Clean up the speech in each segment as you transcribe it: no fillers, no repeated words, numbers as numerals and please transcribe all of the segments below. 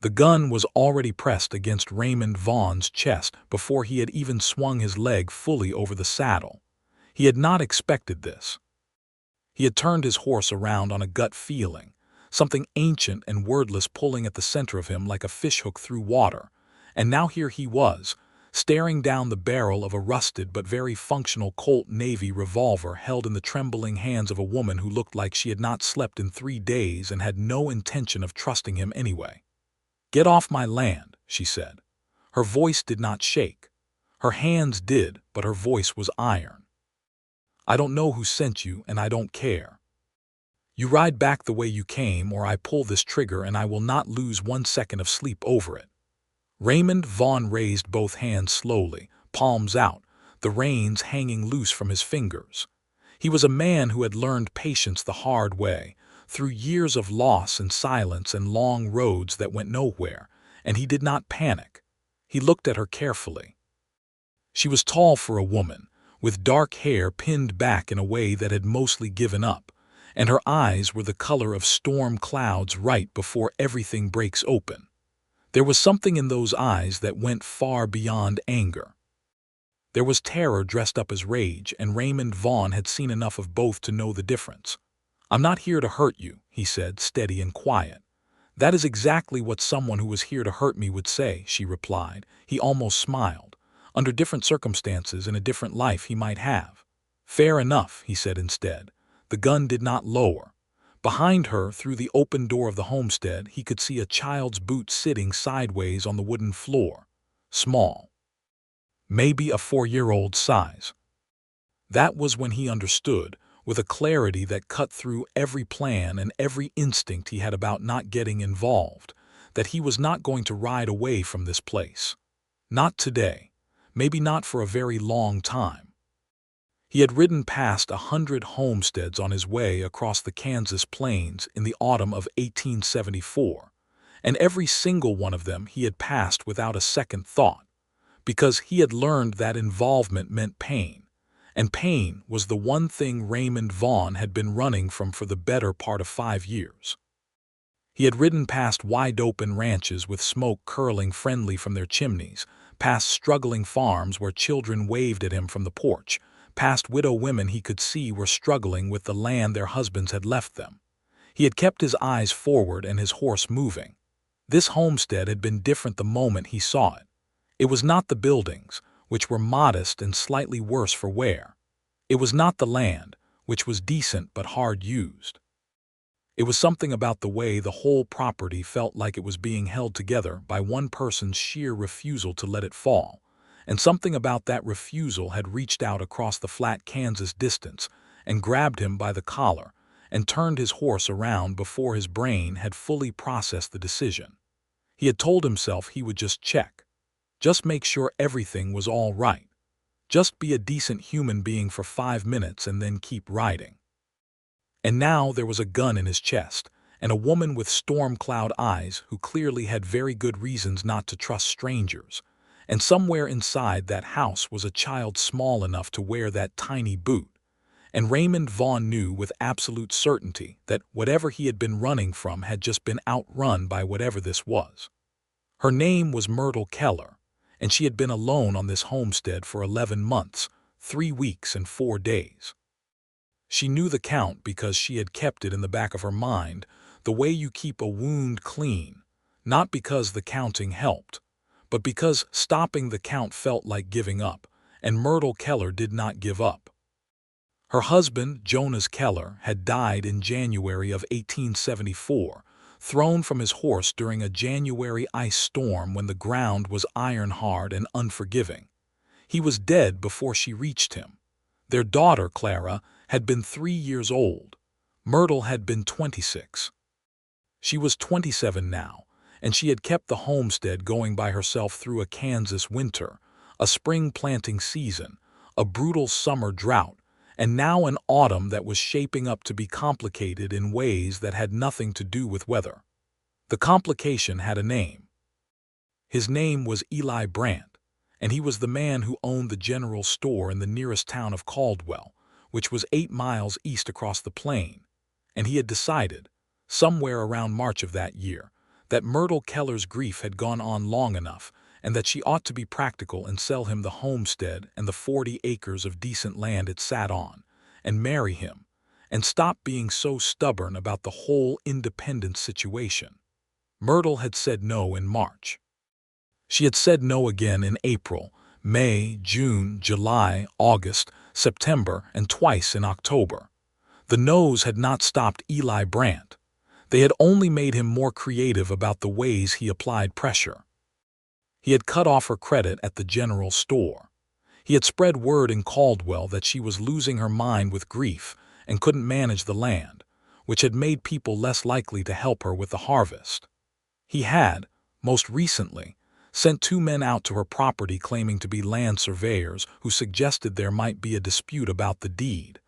The gun was already pressed against Raymond Vaughn's chest before he had even swung his leg fully over the saddle. He had not expected this. He had turned his horse around on a gut feeling, something ancient and wordless pulling at the center of him like a fishhook through water, and now here he was, staring down the barrel of a rusted but very functional Colt Navy revolver held in the trembling hands of a woman who looked like she had not slept in 3 days and had no intention of trusting him anyway. "Get off my land," she said. Her voice did not shake. Her hands did, but her voice was iron. "I don't know who sent you, and I don't care. You ride back the way you came, or I pull this trigger and I will not lose 1 second of sleep over it." Raymond Vaughn raised both hands slowly, palms out, the reins hanging loose from his fingers. He was a man who had learned patience the hard way, through years of loss and silence and long roads that went nowhere, and he did not panic. He looked at her carefully. She was tall for a woman, with dark hair pinned back in a way that had mostly given up, and her eyes were the color of storm clouds right before everything breaks open. There was something in those eyes that went far beyond anger. There was terror dressed up as rage, and Raymond Vaughn had seen enough of both to know the difference. "I'm not here to hurt you," he said, steady and quiet. "That is exactly what someone who was here to hurt me would say," she replied. He almost smiled. Under different circumstances and a different life he might have. "Fair enough," he said instead. The gun did not lower. Behind her, through the open door of the homestead, he could see a child's boot sitting sideways on the wooden floor. Small. Maybe a 4-year-old size. That was when he understood, with a clarity that cut through every plan and every instinct he had about not getting involved, that he was not going to ride away from this place. Not today. Maybe not for a very long time. He had ridden past 100 homesteads on his way across the Kansas plains in the autumn of 1874, and every single one of them he had passed without a second thought, because he had learned that involvement meant pain, and pain was the one thing Raymond Vaughn had been running from for the better part of 5 years. He had ridden past wide-open ranches with smoke curling friendly from their chimneys, past struggling farms where children waved at him from the porch, past widow women he could see were struggling with the land their husbands had left them. He had kept his eyes forward and his horse moving. This homestead had been different the moment he saw it. It was not the buildings, which were modest and slightly worse for wear. It was not the land, which was decent but hard used. It was something about the way the whole property felt like it was being held together by one person's sheer refusal to let it fall. And something about that refusal had reached out across the flat Kansas distance and grabbed him by the collar and turned his horse around before his brain had fully processed the decision. He had told himself he would just check. Just make sure everything was all right. Just be a decent human being for 5 minutes and then keep riding. And now there was a gun in his chest, and a woman with storm cloud eyes who clearly had very good reasons not to trust strangers. And somewhere inside that house was a child small enough to wear that tiny boot. And Raymond Vaughn knew with absolute certainty that whatever he had been running from had just been outrun by whatever this was. Her name was Myrtle Keller, and she had been alone on this homestead for 11 months, 3 weeks and 4 days. She knew the count because she had kept it in the back of her mind, the way you keep a wound clean, not because the counting helped, but because stopping the count felt like giving up, and Myrtle Keller did not give up. Her husband, Jonas Keller, had died in January of 1874, thrown from his horse during a January ice storm when the ground was iron-hard and unforgiving. He was dead before she reached him. Their daughter, Clara, had been 3 years old. Myrtle had been 26. She was 27 now, and she had kept the homestead going by herself through a Kansas winter, a spring planting season, a brutal summer drought, and now an autumn that was shaping up to be complicated in ways that had nothing to do with weather. The complication had a name. His name was Eli Brandt, and he was the man who owned the general store in the nearest town of Caldwell, which was 8 miles east across the plain, and he had decided, somewhere around March of that year, that Myrtle Keller's grief had gone on long enough, and that she ought to be practical and sell him the homestead and the 40 acres of decent land it sat on, and marry him, and stop being so stubborn about the whole independent situation. Myrtle had said no in March. She had said no again in April, May, June, July, August, September, and twice in October. The no's had not stopped Eli Brandt. They had only made him more creative about the ways he applied pressure. He had cut off her credit at the general store. He had spread word in Caldwell that she was losing her mind with grief and couldn't manage the land, which had made people less likely to help her with the harvest. He had, most recently, sent 2 men out to her property claiming to be land surveyors who suggested there might be a dispute about the deed,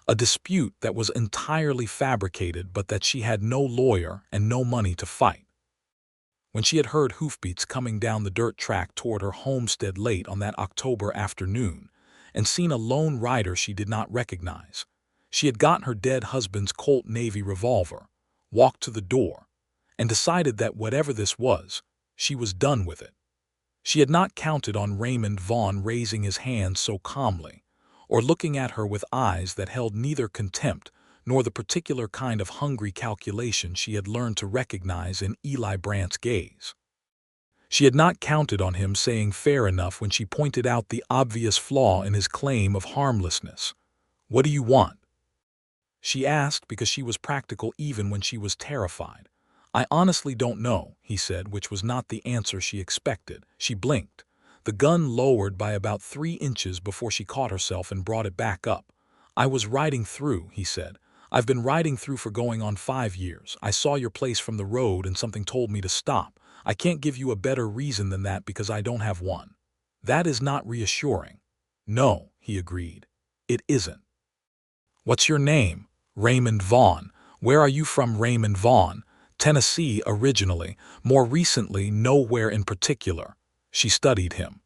a dispute that was entirely fabricated but that she had no lawyer and no money to fight. When she had heard hoofbeats coming down the dirt track toward her homestead late on that October afternoon and seen a lone rider she did not recognize, she had gotten her dead husband's Colt Navy revolver, walked to the door, and decided that whatever this was, she was done with it. She had not counted on Raymond Vaughn raising his hands so calmly, or looking at her with eyes that held neither contempt nor the particular kind of hungry calculation she had learned to recognize in Eli Brandt's gaze. She had not counted on him saying fair enough when she pointed out the obvious flaw in his claim of harmlessness. "What do you want?" She asked because she was practical even when she was terrified. "I honestly don't know," he said, which was not the answer she expected. She blinked. The gun lowered by about 3 inches before she caught herself and brought it back up. "I was riding through," he said. "I've been riding through for going on 5 years. I saw your place from the road and something told me to stop. I can't give you a better reason than that because I don't have one." "That is not reassuring." "No," he agreed. "It isn't." "What's your name?" "Raymond Vaughn." "Where are you from?" "Raymond Vaughn. Tennessee originally, more recently nowhere in particular." She studied him.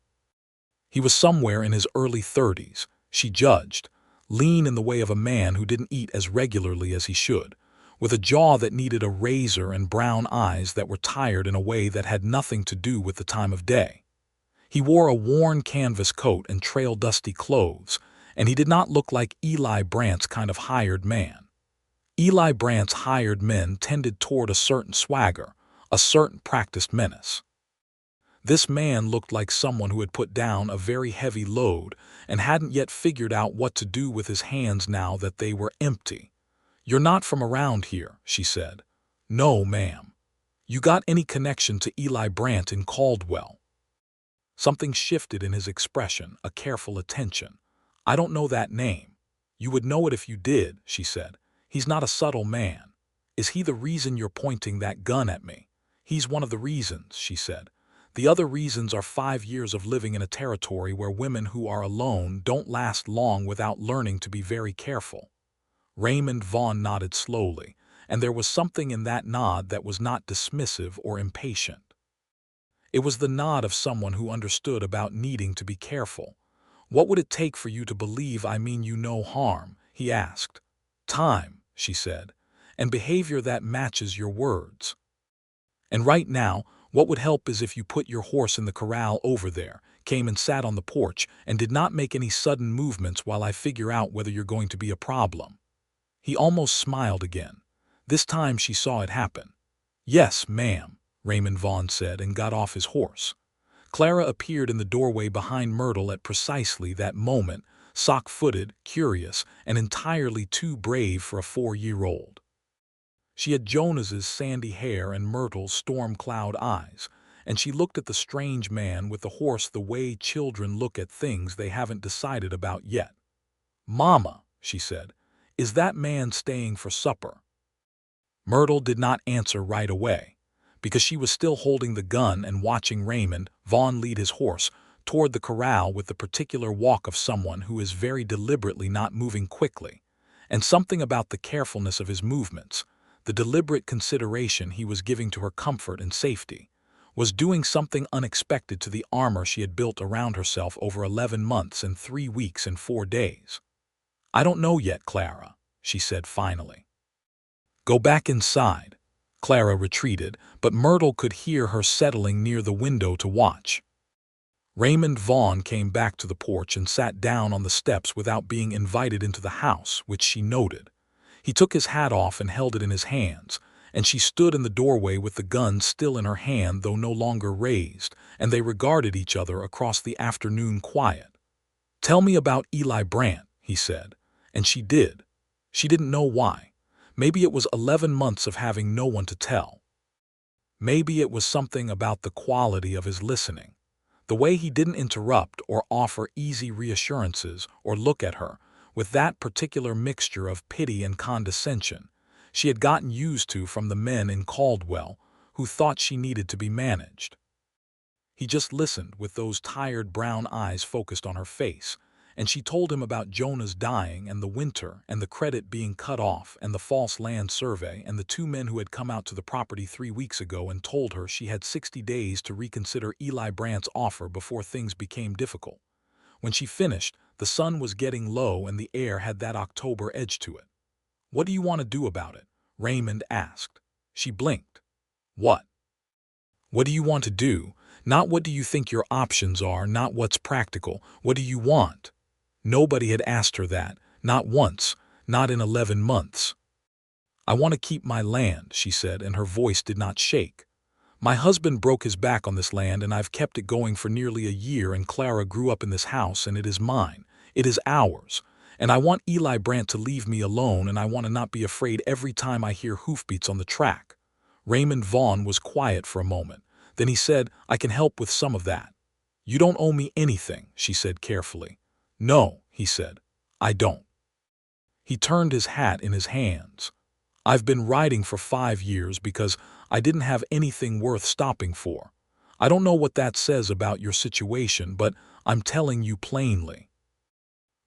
He was somewhere in his early 30s, she judged, lean in the way of a man who didn't eat as regularly as he should, with a jaw that needed a razor and brown eyes that were tired in a way that had nothing to do with the time of day. He wore a worn canvas coat and trail-dusty clothes, and he did not look like Eli Brandt's kind of hired man. Eli Brandt's hired men tended toward a certain swagger, a certain practiced menace. This man looked like someone who had put down a very heavy load and hadn't yet figured out what to do with his hands now that they were empty. "You're not from around here," she said. "No, ma'am." "You got any connection to Eli Brandt in Caldwell?" Something shifted in his expression, a careful attention. "I don't know that name." "You would know it if you did," she said. "He's not a subtle man." "Is he the reason you're pointing that gun at me?" "He's one of the reasons," she said. "The other reasons are 5 years of living in a territory where women who are alone don't last long without learning to be very careful." Raymond Vaughn nodded slowly, and there was something in that nod that was not dismissive or impatient. It was the nod of someone who understood about needing to be careful. "What would it take for you to believe I mean you no harm?" he asked. "Time," she said, "and behavior that matches your words. And right now, what would help is if you put your horse in the corral over there, came and sat on the porch, and did not make any sudden movements while I figure out whether you're going to be a problem." He almost smiled again. This time she saw it happen. "Yes, ma'am," Raymond Vaughn said, and got off his horse. Clara appeared in the doorway behind Myrtle at precisely that moment, sock-footed, curious, and entirely too brave for a 4-year-old. She had Jonas's sandy hair and Myrtle's storm-cloud eyes, and she looked at the strange man with the horse the way children look at things they haven't decided about yet. "Mama," she said, "is that man staying for supper?" Myrtle did not answer right away, because she was still holding the gun and watching Raymond Vaughn lead his horse toward the corral with the particular walk of someone who is very deliberately not moving quickly, and something about the carefulness of his movements, the deliberate consideration he was giving to her comfort and safety, was doing something unexpected to the armor she had built around herself over 11 months and 3 weeks and 4 days. "I don't know yet, Clara," she said finally. "Go back inside." Clara retreated, but Myrtle could hear her settling near the window to watch. Raymond Vaughn came back to the porch and sat down on the steps without being invited into the house, which she noted. He took his hat off and held it in his hands, and she stood in the doorway with the gun still in her hand though no longer raised, and they regarded each other across the afternoon quiet. "Tell me about Eli Brandt," he said, and she did. She didn't know why. Maybe it was 11 months of having no one to tell. Maybe it was something about the quality of his listening. The way he didn't interrupt or offer easy reassurances or look at her with that particular mixture of pity and condescension she had gotten used to from the men in Caldwell who thought she needed to be managed. He just listened with those tired brown eyes focused on her face, and she told him about Jonah's dying and the winter and the credit being cut off and the false land survey and the 2 men who had come out to the property 3 weeks ago and told her she had 60 days to reconsider Eli Brandt's offer before things became difficult. When she finished, the sun was getting low and the air had that October edge to it. "What do you want to do about it?" Raymond asked. She blinked. "What? What do you want to do? Not what do you think your options are, not what's practical. What do you want?" Nobody had asked her that, not once, not in 11 months. "I want to keep my land," she said, and her voice did not shake. "My husband broke his back on this land and I've kept it going for nearly a year, and Clara grew up in this house and it is mine. It is ours. And I want Eli Brandt to leave me alone, and I want to not be afraid every time I hear hoofbeats on the track." Raymond Vaughn was quiet for a moment. Then he said, "I can help with some of that." "You don't owe me anything," she said carefully. "No," he said, "I don't." He turned his hat in his hands. "I've been riding for 5 years because I didn't have anything worth stopping for. I don't know what that says about your situation, but I'm telling you plainly."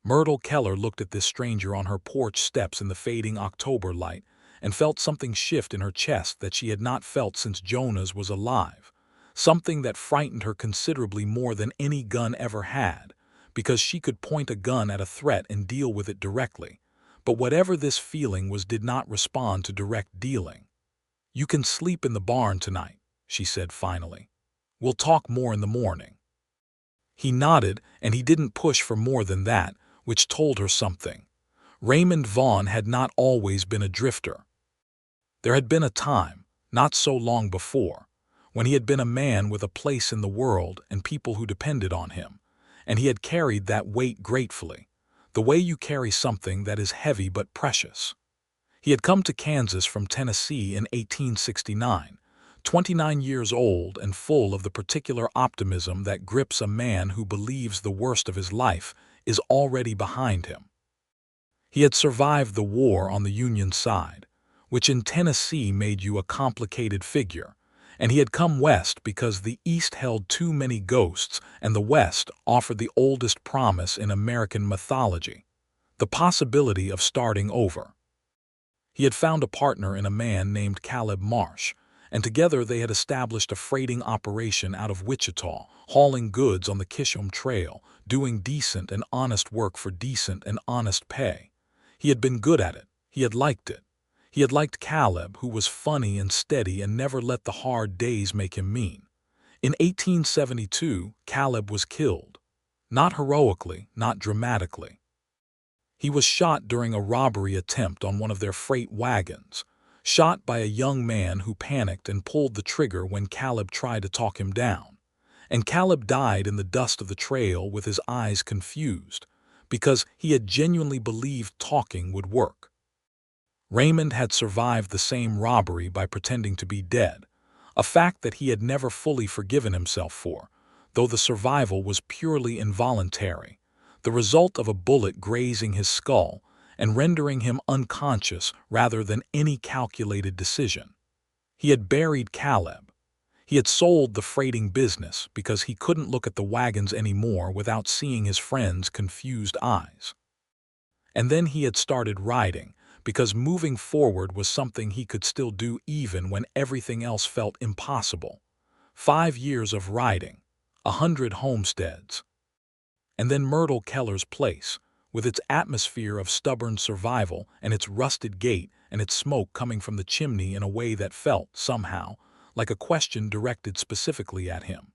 Myrtle Keller looked at this stranger on her porch steps in the fading October light and felt something shift in her chest that she had not felt since Jonah's was alive, something that frightened her considerably more than any gun ever had, because she could point a gun at a threat and deal with it directly. But whatever this feeling was did not respond to direct dealing. "You can sleep in the barn tonight," she said finally. "We'll talk more in the morning." He nodded, and he didn't push for more than that, which told her something. Raymond Vaughn had not always been a drifter. There had been a time, not so long before, when he had been a man with a place in the world and people who depended on him, and he had carried that weight gratefully, the way you carry something that is heavy but precious. He had come to Kansas from Tennessee in 1869, 29 years old and full of the particular optimism that grips a man who believes the worst of his life is already behind him. He had survived the war on the Union side, which in Tennessee made you a complicated figure, and he had come west because the East held too many ghosts and the West offered the oldest promise in American mythology, the possibility of starting over. He had found a partner in a man named Caleb Marsh, and together they had established a freighting operation out of Wichita, hauling goods on the Kishom Trail, doing decent and honest work for decent and honest pay. He had been good at it. He had liked it. He had liked Caleb, who was funny and steady and never let the hard days make him mean. In 1872, Caleb was killed. Not heroically, not dramatically. He was shot during a robbery attempt on one of their freight wagons, shot by a young man who panicked and pulled the trigger when Caleb tried to talk him down. And Caleb died in the dust of the trail with his eyes confused, because he had genuinely believed talking would work. Raymond had survived the same robbery by pretending to be dead, a fact that he had never fully forgiven himself for, though the survival was purely involuntary, the result of a bullet grazing his skull and rendering him unconscious rather than any calculated decision. He had buried Caleb. He had sold the freighting business because he couldn't look at the wagons anymore without seeing his friends' confused eyes. And then he had started riding, because moving forward was something he could still do even when everything else felt impossible. 5 years of riding, 100 homesteads. And then Myrtle Keller's place, with its atmosphere of stubborn survival and its rusted gate and its smoke coming from the chimney in a way that felt, somehow, like a question directed specifically at him.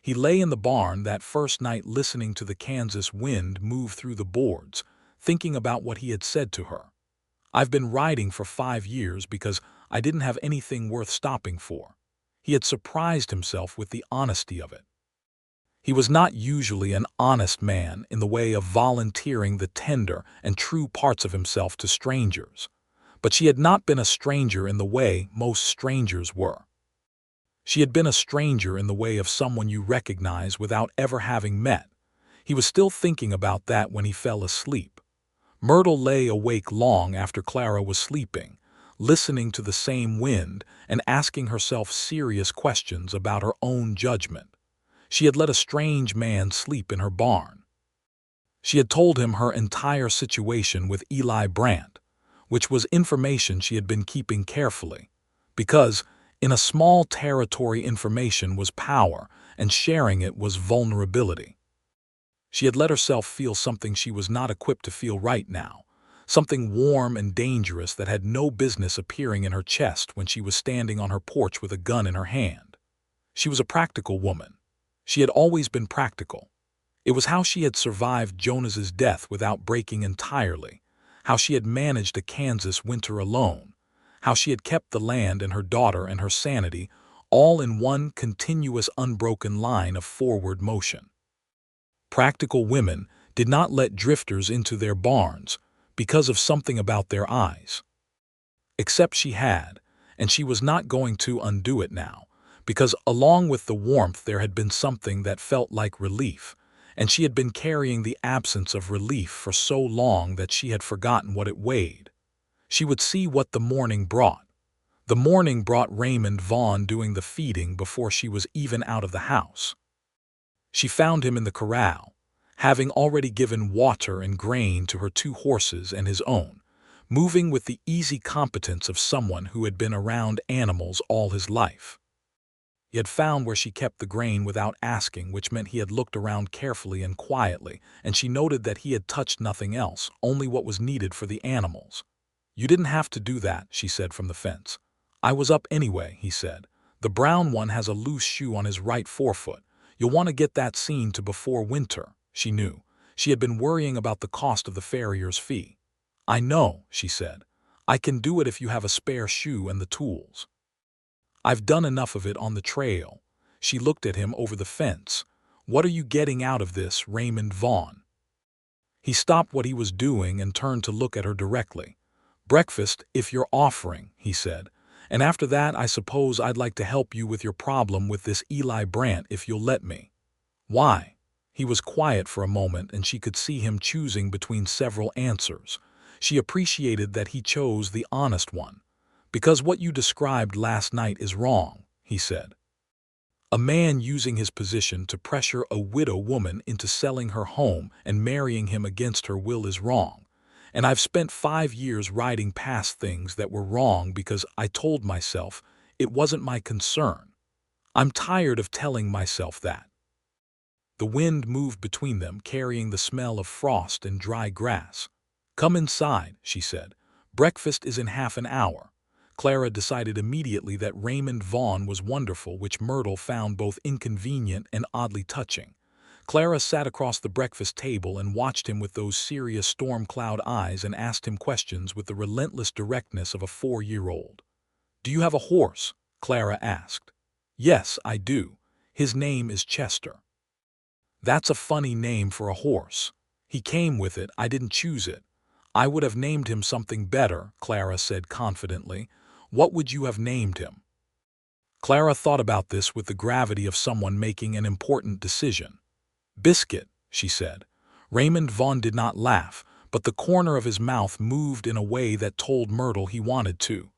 He lay in the barn that first night listening to the Kansas wind move through the boards, thinking about what he had said to her. "I've been riding for 5 years because I didn't have anything worth stopping for." He had surprised himself with the honesty of it. He was not usually an honest man in the way of volunteering the tender and true parts of himself to strangers, but she had not been a stranger in the way most strangers were. She had been a stranger in the way of someone you recognize without ever having met. He was still thinking about that when he fell asleep. Myrtle lay awake long after Clara was sleeping, listening to the same wind and asking herself serious questions about her own judgment. She had let a strange man sleep in her barn. She had told him her entire situation with Eli Brandt, which was information she had been keeping carefully, because in a small territory information was power and sharing it was vulnerability. She had let herself feel something she was not equipped to feel right now, something warm and dangerous that had no business appearing in her chest when she was standing on her porch with a gun in her hand. She was a practical woman. She had always been practical. It was how she had survived Jonas's death without breaking entirely, how she had managed a Kansas winter alone, how she had kept the land and her daughter and her sanity all in one continuous unbroken line of forward motion. Practical women did not let drifters into their barns because of something about their eyes. Except she had, and she was not going to undo it now, because along with the warmth there had been something that felt like relief, and she had been carrying the absence of relief for so long that she had forgotten what it weighed. She would see what the morning brought. The morning brought Raymond Vaughn doing the feeding before she was even out of the house. She found him in the corral, having already given water and grain to her 2 horses and his own, moving with the easy competence of someone who had been around animals all his life. He had found where she kept the grain without asking, which meant he had looked around carefully and quietly, and she noted that he had touched nothing else, only what was needed for the animals. "You didn't have to do that," she said from the fence. "I was up anyway," he said. "The brown one has a loose shoe on his right forefoot. You'll want to get that seen to before winter." She knew. She had been worrying about the cost of the farrier's fee. "I know," she said. "I can do it if you have a spare shoe and the tools. I've done enough of it on the trail." She looked at him over the fence. "What are you getting out of this, Raymond Vaughn?" He stopped what he was doing and turned to look at her directly. "Breakfast, if you're offering," he said. "And after that I suppose I'd like to help you with your problem with this Eli Brandt if you'll let me." "Why?" He was quiet for a moment and she could see him choosing between several answers. She appreciated that he chose the honest one. "Because what you described last night is wrong," he said. "A man using his position to pressure a widow woman into selling her home and marrying him against her will is wrong. And I've spent 5 years riding past things that were wrong because I told myself it wasn't my concern. I'm tired of telling myself that." The wind moved between them, carrying the smell of frost and dry grass. "Come inside," she said. "Breakfast is in half an hour." Clara decided immediately that Raymond Vaughn was wonderful, which Myrtle found both inconvenient and oddly touching. Clara sat across the breakfast table and watched him with those serious storm cloud eyes and asked him questions with the relentless directness of a 4-year-old. "Do you have a horse?" Clara asked. "Yes, I do. His name is Chester." "That's a funny name for a horse. He came with it, I didn't choose it." "I would have named him something better," Clara said confidently. "What would you have named him?" Clara thought about this with the gravity of someone making an important decision. "Biscuit," she said. Raymond Vaughn did not laugh, but the corner of his mouth moved in a way that told Myrtle he wanted to.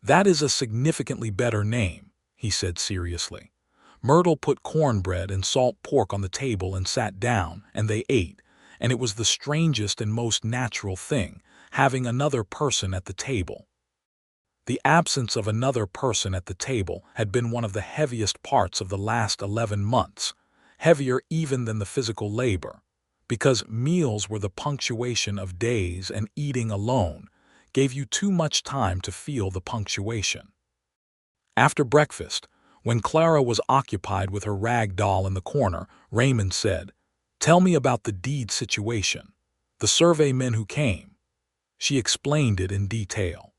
"That is a significantly better name," he said seriously. Myrtle put cornbread and salt pork on the table and sat down, and they ate, and it was the strangest and most natural thing, having another person at the table. The absence of another person at the table had been one of the heaviest parts of the last 11 months, heavier even than the physical labor. because meals were the punctuation of days and eating alone gave you too much time to feel the punctuation. After breakfast, when Clara was occupied with her rag doll in the corner, Raymond said, "Tell me about the deed situation. The survey men who came." She explained it in detail.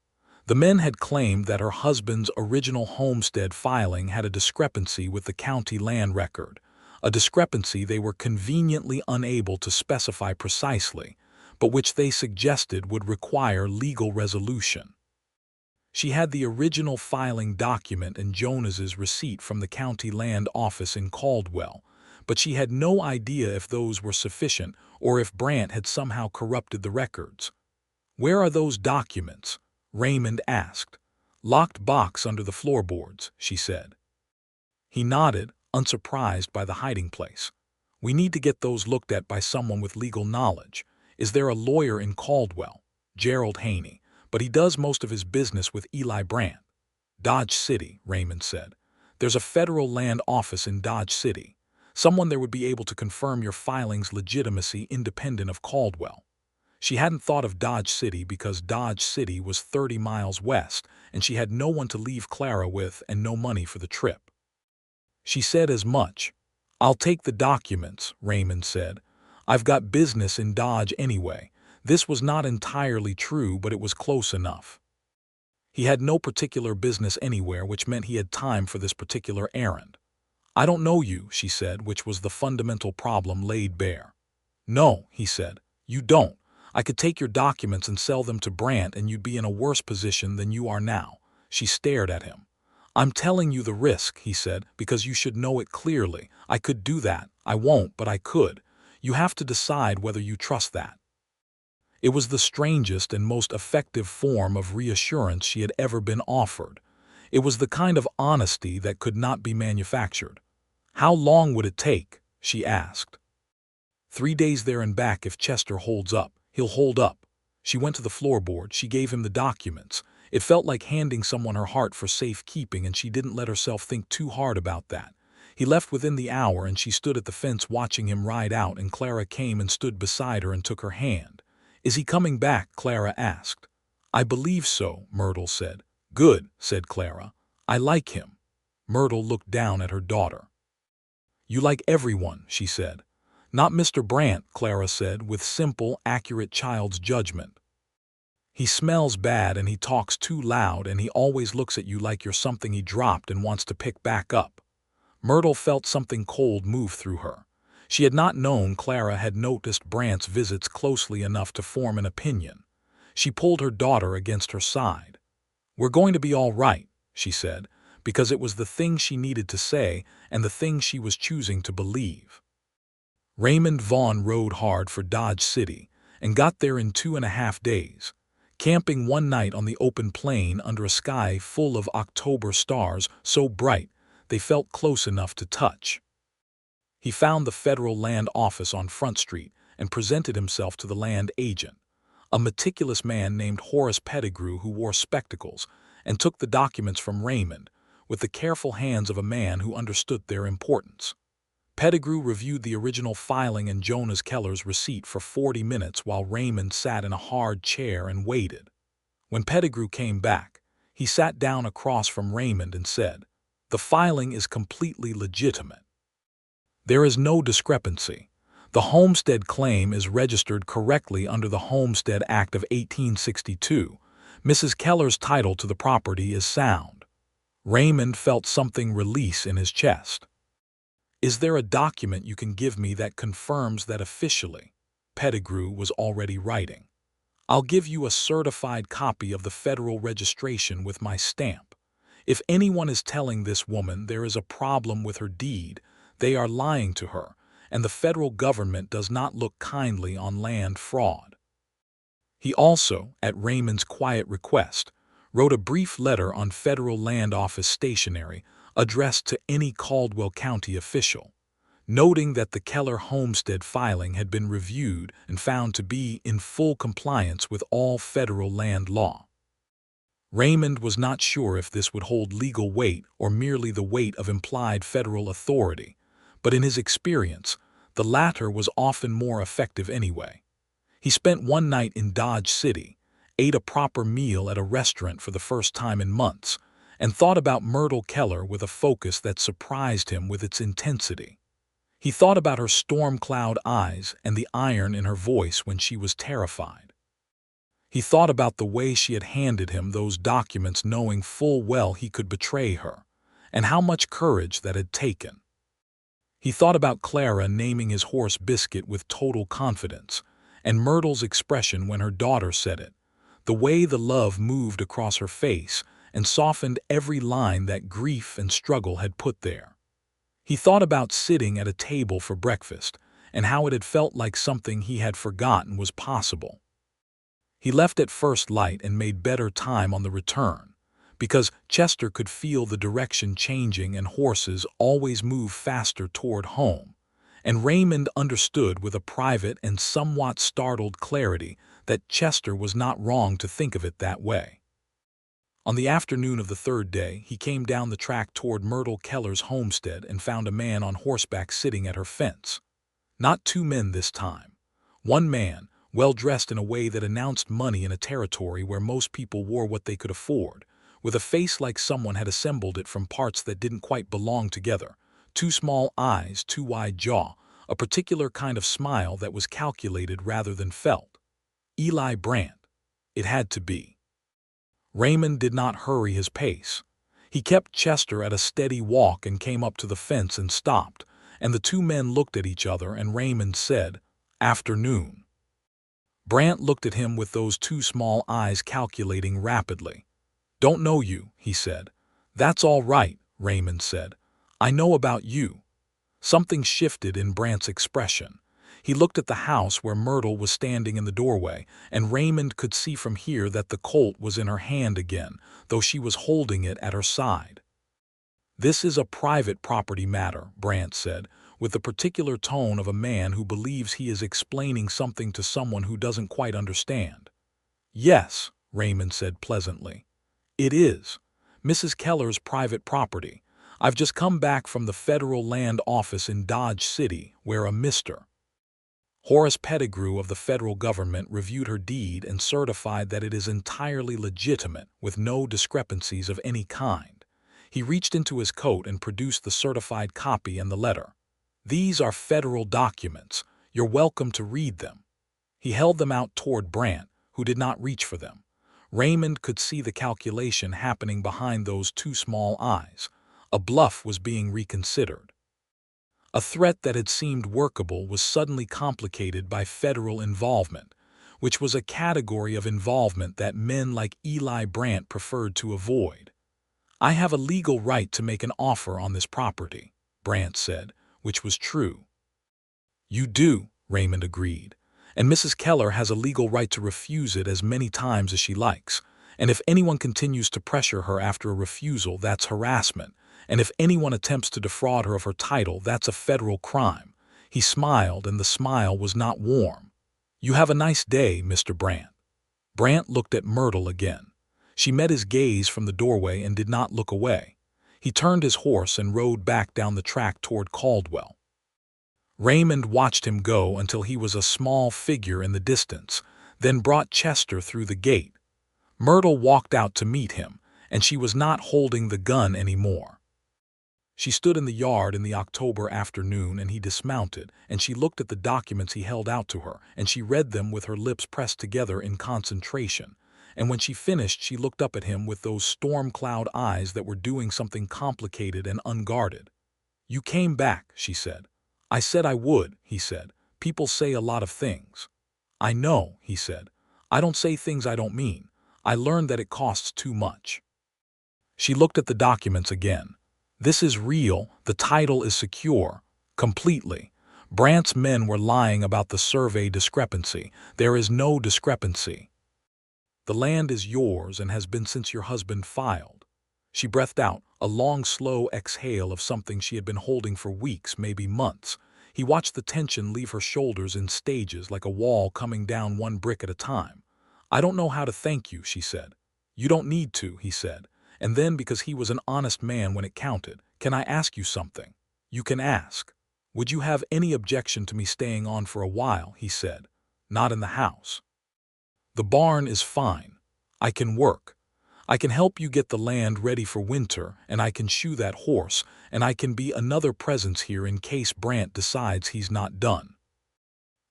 The men had claimed that her husband's original homestead filing had a discrepancy with the county land record, a discrepancy they were conveniently unable to specify precisely, but which they suggested would require legal resolution. She had the original filing document and Jonas's receipt from the county land office in Caldwell, but she had no idea if those were sufficient or if Brant had somehow corrupted the records. "Where are those documents?" Raymond asked. "Locked box under the floorboards," she said. He nodded, unsurprised by the hiding place. "We need to get those looked at by someone with legal knowledge. Is there a lawyer in Caldwell?" "Gerald Haney, but he does most of his business with Eli Brant." "Dodge City," Raymond said. "There's a federal land office in Dodge City. Someone there would be able to confirm your filing's legitimacy independent of Caldwell." She hadn't thought of Dodge City because Dodge City was 30 miles west, and she had no one to leave Clara with and no money for the trip. She said as much. "I'll take the documents," Raymond said. "I've got business in Dodge anyway." This was not entirely true, but it was close enough. He had no particular business anywhere, which meant he had time for this particular errand. "I don't know you," she said, which was the fundamental problem laid bare. "No," he said, "you don't. I could take your documents and sell them to Brant and you'd be in a worse position than you are now." She stared at him. "I'm telling you the risk," he said, "because you should know it clearly. I could do that. I won't, but I could. You have to decide whether you trust that." It was the strangest and most effective form of reassurance she had ever been offered. It was the kind of honesty that could not be manufactured. "How long would it take?" she asked. 3 days there and back if Chester holds up. He'll hold up." She went to the floorboard. She gave him the documents. It felt like handing someone her heart for safekeeping, and she didn't let herself think too hard about that. He left within the hour, and she stood at the fence watching him ride out, and Clara came and stood beside her and took her hand. "Is he coming back?" Clara asked. "I believe so," Myrtle said. "Good," said Clara. "I like him." Myrtle looked down at her daughter. "You like everyone," she said. "Not Mr. Brant," Clara said, with simple, accurate child's judgment. "He smells bad and he talks too loud and he always looks at you like you're something he dropped and wants to pick back up." Myrtle felt something cold move through her. She had not known Clara had noticed Brant's visits closely enough to form an opinion. She pulled her daughter against her side. "We're going to be all right," she said, because it was the thing she needed to say and the thing she was choosing to believe. Raymond Vaughn rode hard for Dodge City and got there in 2.5 days, camping one night on the open plain under a sky full of October stars so bright they felt close enough to touch. He found the federal land office on Front Street and presented himself to the land agent, a meticulous man named Horace Pettigrew who wore spectacles, and took the documents from Raymond with the careful hands of a man who understood their importance. Pettigrew reviewed the original filing and Jonas Keller's receipt for 40 minutes while Raymond sat in a hard chair and waited. When Pettigrew came back, he sat down across from Raymond and said, "The filing is completely legitimate. There is no discrepancy. The homestead claim is registered correctly under the Homestead Act of 1862. Mrs. Keller's title to the property is sound." Raymond felt something release in his chest. "Is there a document you can give me that confirms that officially?" Pettigrew was already writing. "I'll give you a certified copy of the federal registration with my stamp. If anyone is telling this woman there is a problem with her deed, they are lying to her, and the federal government does not look kindly on land fraud." He also, at Raymond's quiet request, wrote a brief letter on federal land office stationery addressed to any Caldwell County official, noting that the Keller homestead filing had been reviewed and found to be in full compliance with all federal land law. Raymond was not sure if this would hold legal weight or merely the weight of implied federal authority, but in his experience, The latter was often more effective anyway. He spent one night in Dodge City, ate a proper meal at a restaurant for the first time in months, and thought about Myrtle Keller with a focus that surprised him with its intensity. He thought about her storm cloud eyes and the iron in her voice when she was terrified. He thought about the way she had handed him those documents knowing full well he could betray her, and how much courage that had taken. He thought about Clara naming his horse Biscuit with total confidence, and Myrtle's expression when her daughter said it, the way the love moved across her face and softened every line that grief and struggle had put there. He thought about sitting at a table for breakfast and how it had felt like something he had forgotten was possible. He left at first light and made better time on the return, because Chester could feel the direction changing and horses always move faster toward home, and Raymond understood with a private and somewhat startled clarity that Chester was not wrong to think of it that way. On the afternoon of the third day, he came down the track toward Myrtle Keller's homestead and found a man on horseback sitting at her fence. Not two men this time. One man, well dressed in a way that announced money in a territory where most people wore what they could afford, with a face like someone had assembled it from parts that didn't quite belong together, two small eyes, too wide jaw, a particular kind of smile that was calculated rather than felt. Eli Brandt. It had to be. Raymond did not hurry his pace. He kept Chester at a steady walk and came up to the fence and stopped, and the two men looked at each other and Raymond said, "Afternoon." Brandt looked at him with those two small eyes calculating rapidly. "Don't know you," he said. "That's all right," Raymond said. "I know about you." Something shifted in Brandt's expression. He looked at the house where Myrtle was standing in the doorway, and Raymond could see from here that the Colt was in her hand again, though she was holding it at her side. "This is a private property matter," Brandt said, with the particular tone of a man who believes he is explaining something to someone who doesn't quite understand. "Yes," Raymond said pleasantly. "It is. Mrs. Keller's private property. I've just come back from the Federal Land Office in Dodge City, where a Mr. Horace Pettigrew of the federal government reviewed her deed and certified that it is entirely legitimate, with no discrepancies of any kind. He reached into his coat and produced the certified copy and the letter. "These are federal documents. You're welcome to read them." He held them out toward Brandt, who did not reach for them. Raymond could see the calculation happening behind those two small eyes. A bluff was being reconsidered. A threat that had seemed workable was suddenly complicated by federal involvement, which was a category of involvement that men like Eli Brandt preferred to avoid. "I have a legal right to make an offer on this property," Brandt said, which was true. "You do," Raymond agreed, "and Mrs. Keller has a legal right to refuse it as many times as she likes, and if anyone continues to pressure her after a refusal, that's harassment. And if anyone attempts to defraud her of her title, that's a federal crime." He smiled, and the smile was not warm. "You have a nice day, Mr. Brandt." Brandt looked at Myrtle again. She met his gaze from the doorway and did not look away. He turned his horse and rode back down the track toward Caldwell. Raymond watched him go until he was a small figure in the distance, then brought Chester through the gate. Myrtle walked out to meet him, and she was not holding the gun anymore. She stood in the yard in the October afternoon, and he dismounted, and she looked at the documents he held out to her, and she read them with her lips pressed together in concentration. And when she finished, she looked up at him with those storm cloud eyes that were doing something complicated and unguarded. "You came back," she said. "I said I would," he said. "People say a lot of things." "I know," he said. "I don't say things I don't mean. I learned that it costs too much." She looked at the documents again. "This is real. The title is secure. Completely. Brandt's men were lying about the survey discrepancy. There is no discrepancy. The land is yours and has been since your husband filed." She breathed out, a long, slow exhale of something she had been holding for weeks, maybe months. He watched the tension leave her shoulders in stages, like a wall coming down one brick at a time. "I don't know how to thank you," she said. "You don't need to," he said. And then, because he was an honest man when it counted, "Can I ask you something?" "You can ask." "Would you have any objection to me staying on for a while?" he said. "Not in the house. The barn is fine. I can work. I can help you get the land ready for winter, and I can shoe that horse, and I can be another presence here in case Brant decides he's not done.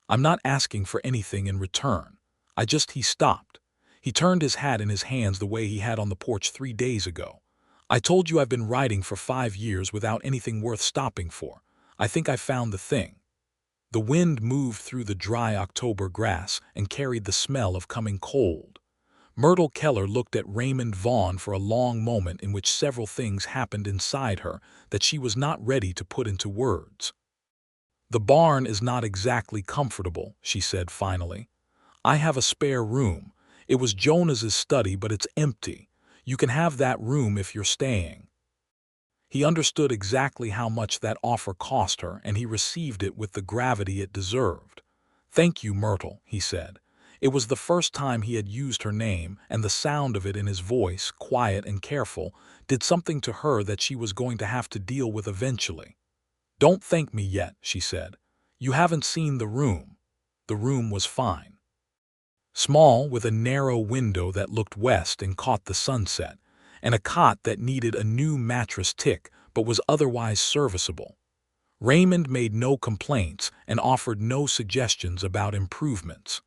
I'm not asking for anything in return. He stopped. He turned his hat in his hands the way he had on the porch 3 days ago. "I told you I've been riding for 5 years without anything worth stopping for. I think I found the thing." The wind moved through the dry October grass and carried the smell of coming cold. Myrtle Keller looked at Raymond Vaughn for a long moment in which several things happened inside her that she was not ready to put into words. "The barn is not exactly comfortable," she said finally. "I have a spare room. It was Jonas's study, but it's empty. You can have that room if you're staying." He understood exactly how much that offer cost her, and he received it with the gravity it deserved. "Thank you, Myrtle," he said. It was the first time he had used her name, and the sound of it in his voice, quiet and careful, did something to her that she was going to have to deal with eventually. "Don't thank me yet," she said. "You haven't seen the room." The room was fine. Small, with a narrow window that looked west and caught the sunset, and a cot that needed a new mattress tick but was otherwise serviceable. Raymond made no complaints and offered no suggestions about improvements.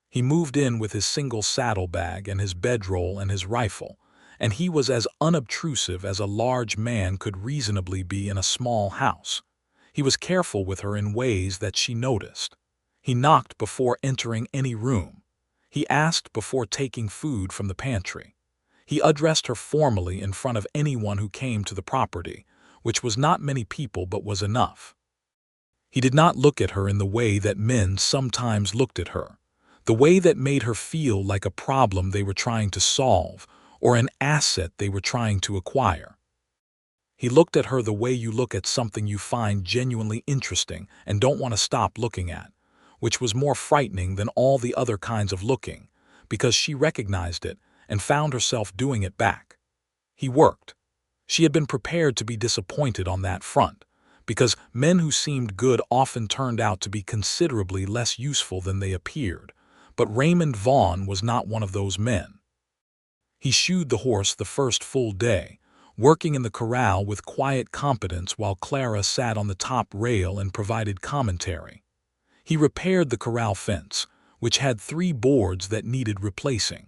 He moved in with his single saddlebag and his bedroll and his rifle, and he was as unobtrusive as a large man could reasonably be in a small house. He was careful with her in ways that she noticed. He knocked before entering any room. He asked before taking food from the pantry. He addressed her formally in front of anyone who came to the property, which was not many people but was enough. He did not look at her in the way that men sometimes looked at her, the way that made her feel like a problem they were trying to solve or an asset they were trying to acquire. He looked at her the way you look at something you find genuinely interesting and don't want to stop looking at, which was more frightening than all the other kinds of looking, because she recognized it and found herself doing it back. He worked. She had been prepared to be disappointed on that front, because men who seemed good often turned out to be considerably less useful than they appeared, but Raymond Vaughn was not one of those men. He shoed the horse the first full day, working in the corral with quiet competence while Clara sat on the top rail and provided commentary. He repaired the corral fence, which had 3 boards that needed replacing.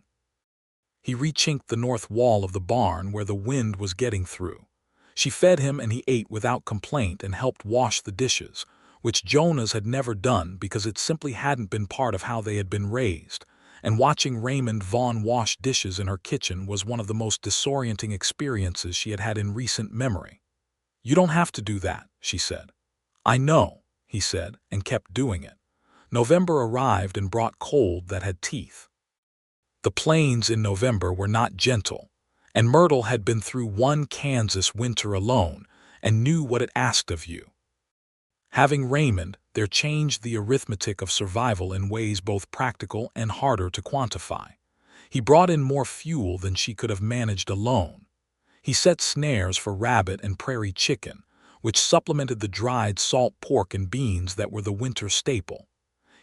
He rechinked the north wall of the barn where the wind was getting through. She fed him and he ate without complaint and helped wash the dishes, which Jonas had never done because it simply hadn't been part of how they had been raised, and watching Raymond Vaughn wash dishes in her kitchen was one of the most disorienting experiences she had had in recent memory. "You don't have to do that," she said. "I know," he said, and kept doing it. November arrived and brought cold that had teeth. The plains in November were not gentle, and Myrtle had been through one Kansas winter alone and knew what it asked of you. Having Raymond, there changed the arithmetic of survival in ways both practical and harder to quantify. He brought in more fuel than she could have managed alone. He set snares for rabbit and prairie chicken, which supplemented the dried salt pork and beans that were the winter staple.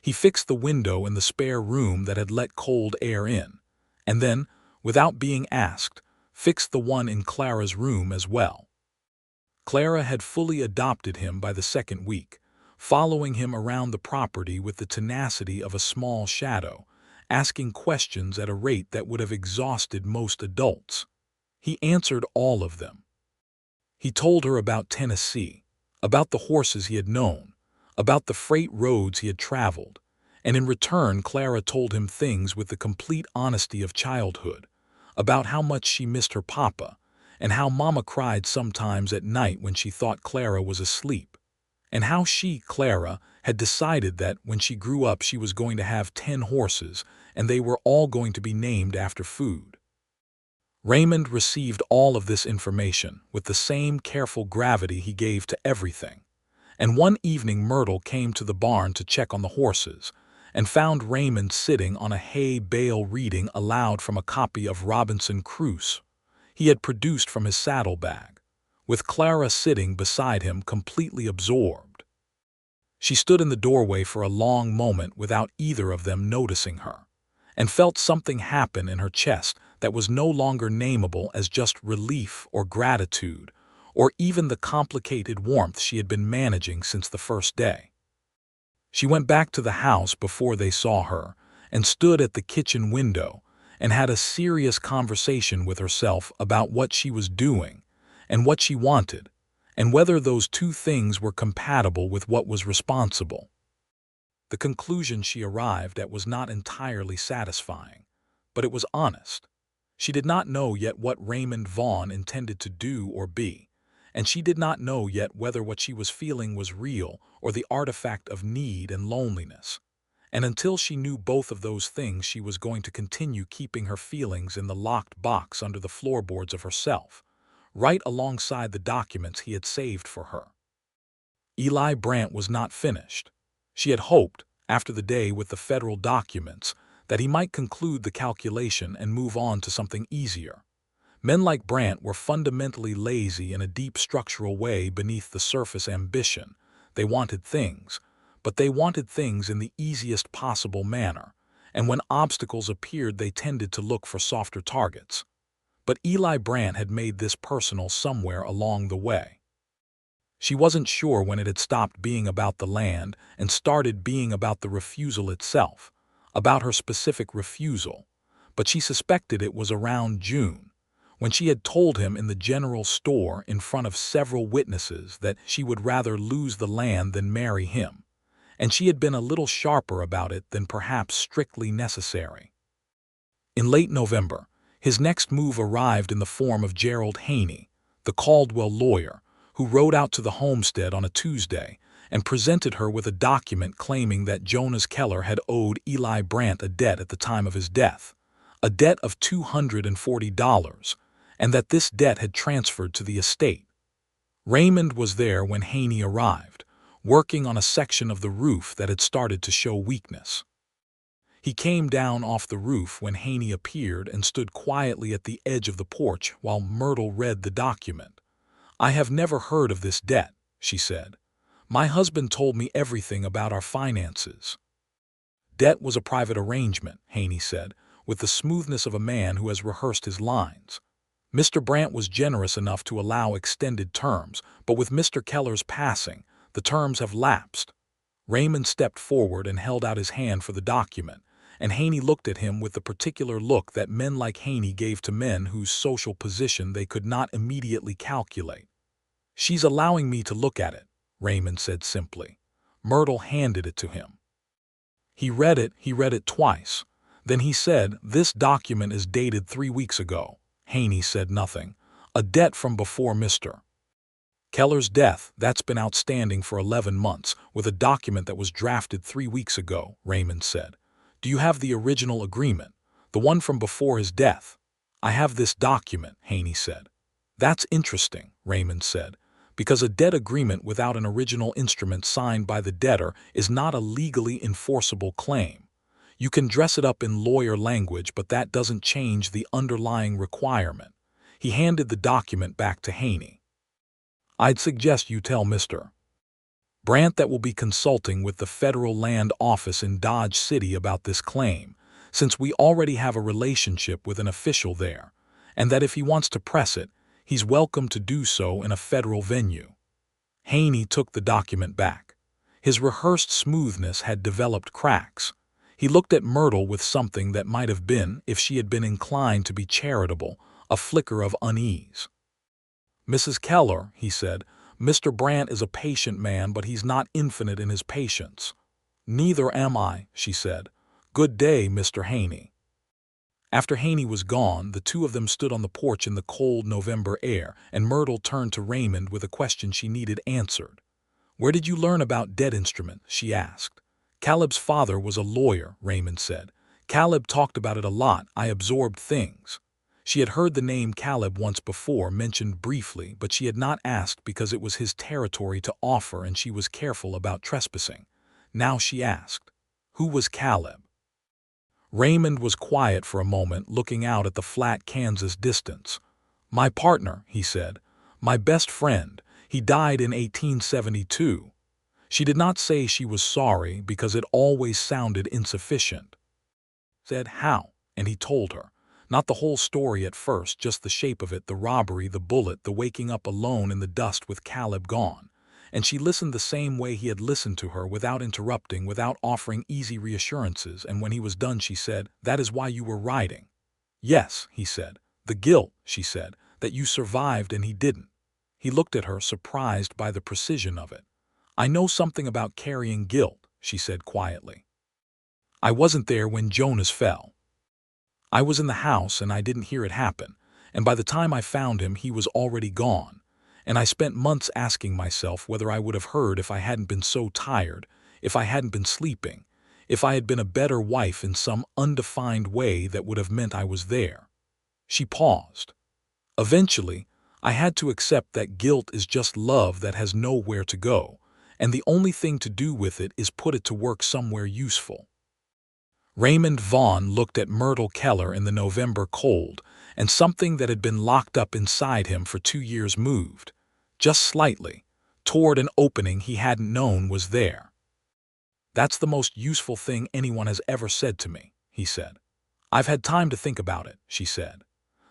He fixed the window in the spare room that had let cold air in, and then, without being asked, fixed the one in Clara's room as well. Clara had fully adopted him by the second week, following him around the property with the tenacity of a small shadow, asking questions at a rate that would have exhausted most adults. He answered all of them. He told her about Tennessee, about the horses he had known, about the freight roads he had traveled, and in return Clara told him things with the complete honesty of childhood, about how much she missed her papa, and how Mama cried sometimes at night when she thought Clara was asleep, and how she, Clara, had decided that when she grew up she was going to have 10 horses and they were all going to be named after food. Raymond received all of this information with the same careful gravity he gave to everything, and one evening Myrtle came to the barn to check on the horses and found Raymond sitting on a hay bale reading aloud from a copy of Robinson Crusoe he had produced from his saddlebag, with Clara sitting beside him completely absorbed. She stood in the doorway for a long moment without either of them noticing her, and felt something happen in her chest that was no longer nameable as just relief or gratitude, or even the complicated warmth she had been managing since the first day. She went back to the house before they saw her, and stood at the kitchen window, and had a serious conversation with herself about what she was doing, and what she wanted, and whether those two things were compatible with what was responsible. The conclusion she arrived at was not entirely satisfying, but it was honest. She did not know yet what Raymond Vaughn intended to do or be, and she did not know yet whether what she was feeling was real or the artifact of need and loneliness. And until she knew both of those things, she was going to continue keeping her feelings in the locked box under the floorboards of herself, right alongside the documents he had saved for her. Eli Brandt was not finished. She had hoped, after the day with the federal documents, that he might conclude the calculation and move on to something easier. Men like Brandt were fundamentally lazy in a deep structural way beneath the surface ambition. They wanted things, but they wanted things in the easiest possible manner, and when obstacles appeared they tended to look for softer targets. But Eli Brandt had made this personal somewhere along the way. She wasn't sure when it had stopped being about the land and started being about the refusal itself, about her specific refusal, but she suspected it was around June, when she had told him in the general store in front of several witnesses that she would rather lose the land than marry him, and she had been a little sharper about it than perhaps strictly necessary. In late November, his next move arrived in the form of Gerald Haney, the Caldwell lawyer, who rode out to the homestead on a Tuesday and presented her with a document claiming that Jonas Keller had owed Eli Brandt a debt at the time of his death, a debt of $240, and that this debt had transferred to the estate. Raymond was there when Haney arrived, working on a section of the roof that had started to show weakness. He came down off the roof when Haney appeared and stood quietly at the edge of the porch while Myrtle read the document. "I have never heard of this debt," she said. "My husband told me everything about our finances." "Debt was a private arrangement," Haney said, with the smoothness of a man who has rehearsed his lines. "Mr. Brandt was generous enough to allow extended terms, but with Mr. Keller's passing, the terms have lapsed." Raymond stepped forward and held out his hand for the document, and Haney looked at him with the particular look that men like Haney gave to men whose social position they could not immediately calculate. "She's allowing me to look at it," Raymond said simply. Myrtle handed it to him. He read it twice. Then he said, "This document is dated 3 weeks ago." Haney said nothing. "A debt from before Mr. Keller's death, that's been outstanding for 11 months, with a document that was drafted 3 weeks ago," Raymond said. "Do you have the original agreement, the one from before his death?" "I have this document," Haney said. "That's interesting," Raymond said, "because a debt agreement without an original instrument signed by the debtor is not a legally enforceable claim. You can dress it up in lawyer language, but that doesn't change the underlying requirement." He handed the document back to Haney. "I'd suggest you tell Mr. Brandt that we'll be consulting with the Federal Land Office in Dodge City about this claim, since we already have a relationship with an official there, and that if he wants to press it, he's welcome to do so in a federal venue." Haney took the document back. His rehearsed smoothness had developed cracks. He looked at Myrtle with something that might have been, if she had been inclined to be charitable, a flicker of unease. "Mrs. Keller," he said, "Mr. Brandt is a patient man, but he's not infinite in his patience." "Neither am I," she said. "Good day, Mr. Haney." After Haney was gone, the two of them stood on the porch in the cold November air, and Myrtle turned to Raymond with a question she needed answered. "Where did you learn about debt instrument?" she asked. "Caleb's father was a lawyer," Raymond said. "Caleb talked about it a lot. I absorbed things." She had heard the name Caleb once before mentioned briefly, but she had not asked because it was his territory to offer and she was careful about trespassing. Now she asked, "Who was Caleb?" Raymond was quiet for a moment, looking out at the flat Kansas distance. "My partner," he said. "My best friend. He died in 1872. She did not say she was sorry because it always sounded insufficient. Said how, and he told her. Not the whole story at first, just the shape of it, the robbery, the bullet, the waking up alone in the dust with Caleb gone. And she listened the same way he had listened to her, without interrupting, without offering easy reassurances, and when he was done she said, "That is why you were riding." "Yes," he said. "The guilt," she said, "that you survived and he didn't." He looked at her, surprised by the precision of it. "I know something about carrying guilt," she said quietly. "I wasn't there when Jonas fell. I was in the house and I didn't hear it happen, and by the time I found him he was already gone. And I spent months asking myself whether I would have heard if I hadn't been so tired, if I hadn't been sleeping, if I had been a better wife in some undefined way that would have meant I was there." She paused. "Eventually, I had to accept that guilt is just love that has nowhere to go, and the only thing to do with it is put it to work somewhere useful." Raymond Vaughn looked at Myrtle Keller in the November cold, and something that had been locked up inside him for 2 years moved, just slightly, toward an opening he hadn't known was there. "That's the most useful thing anyone has ever said to me," he said. "I've had time to think about it," she said.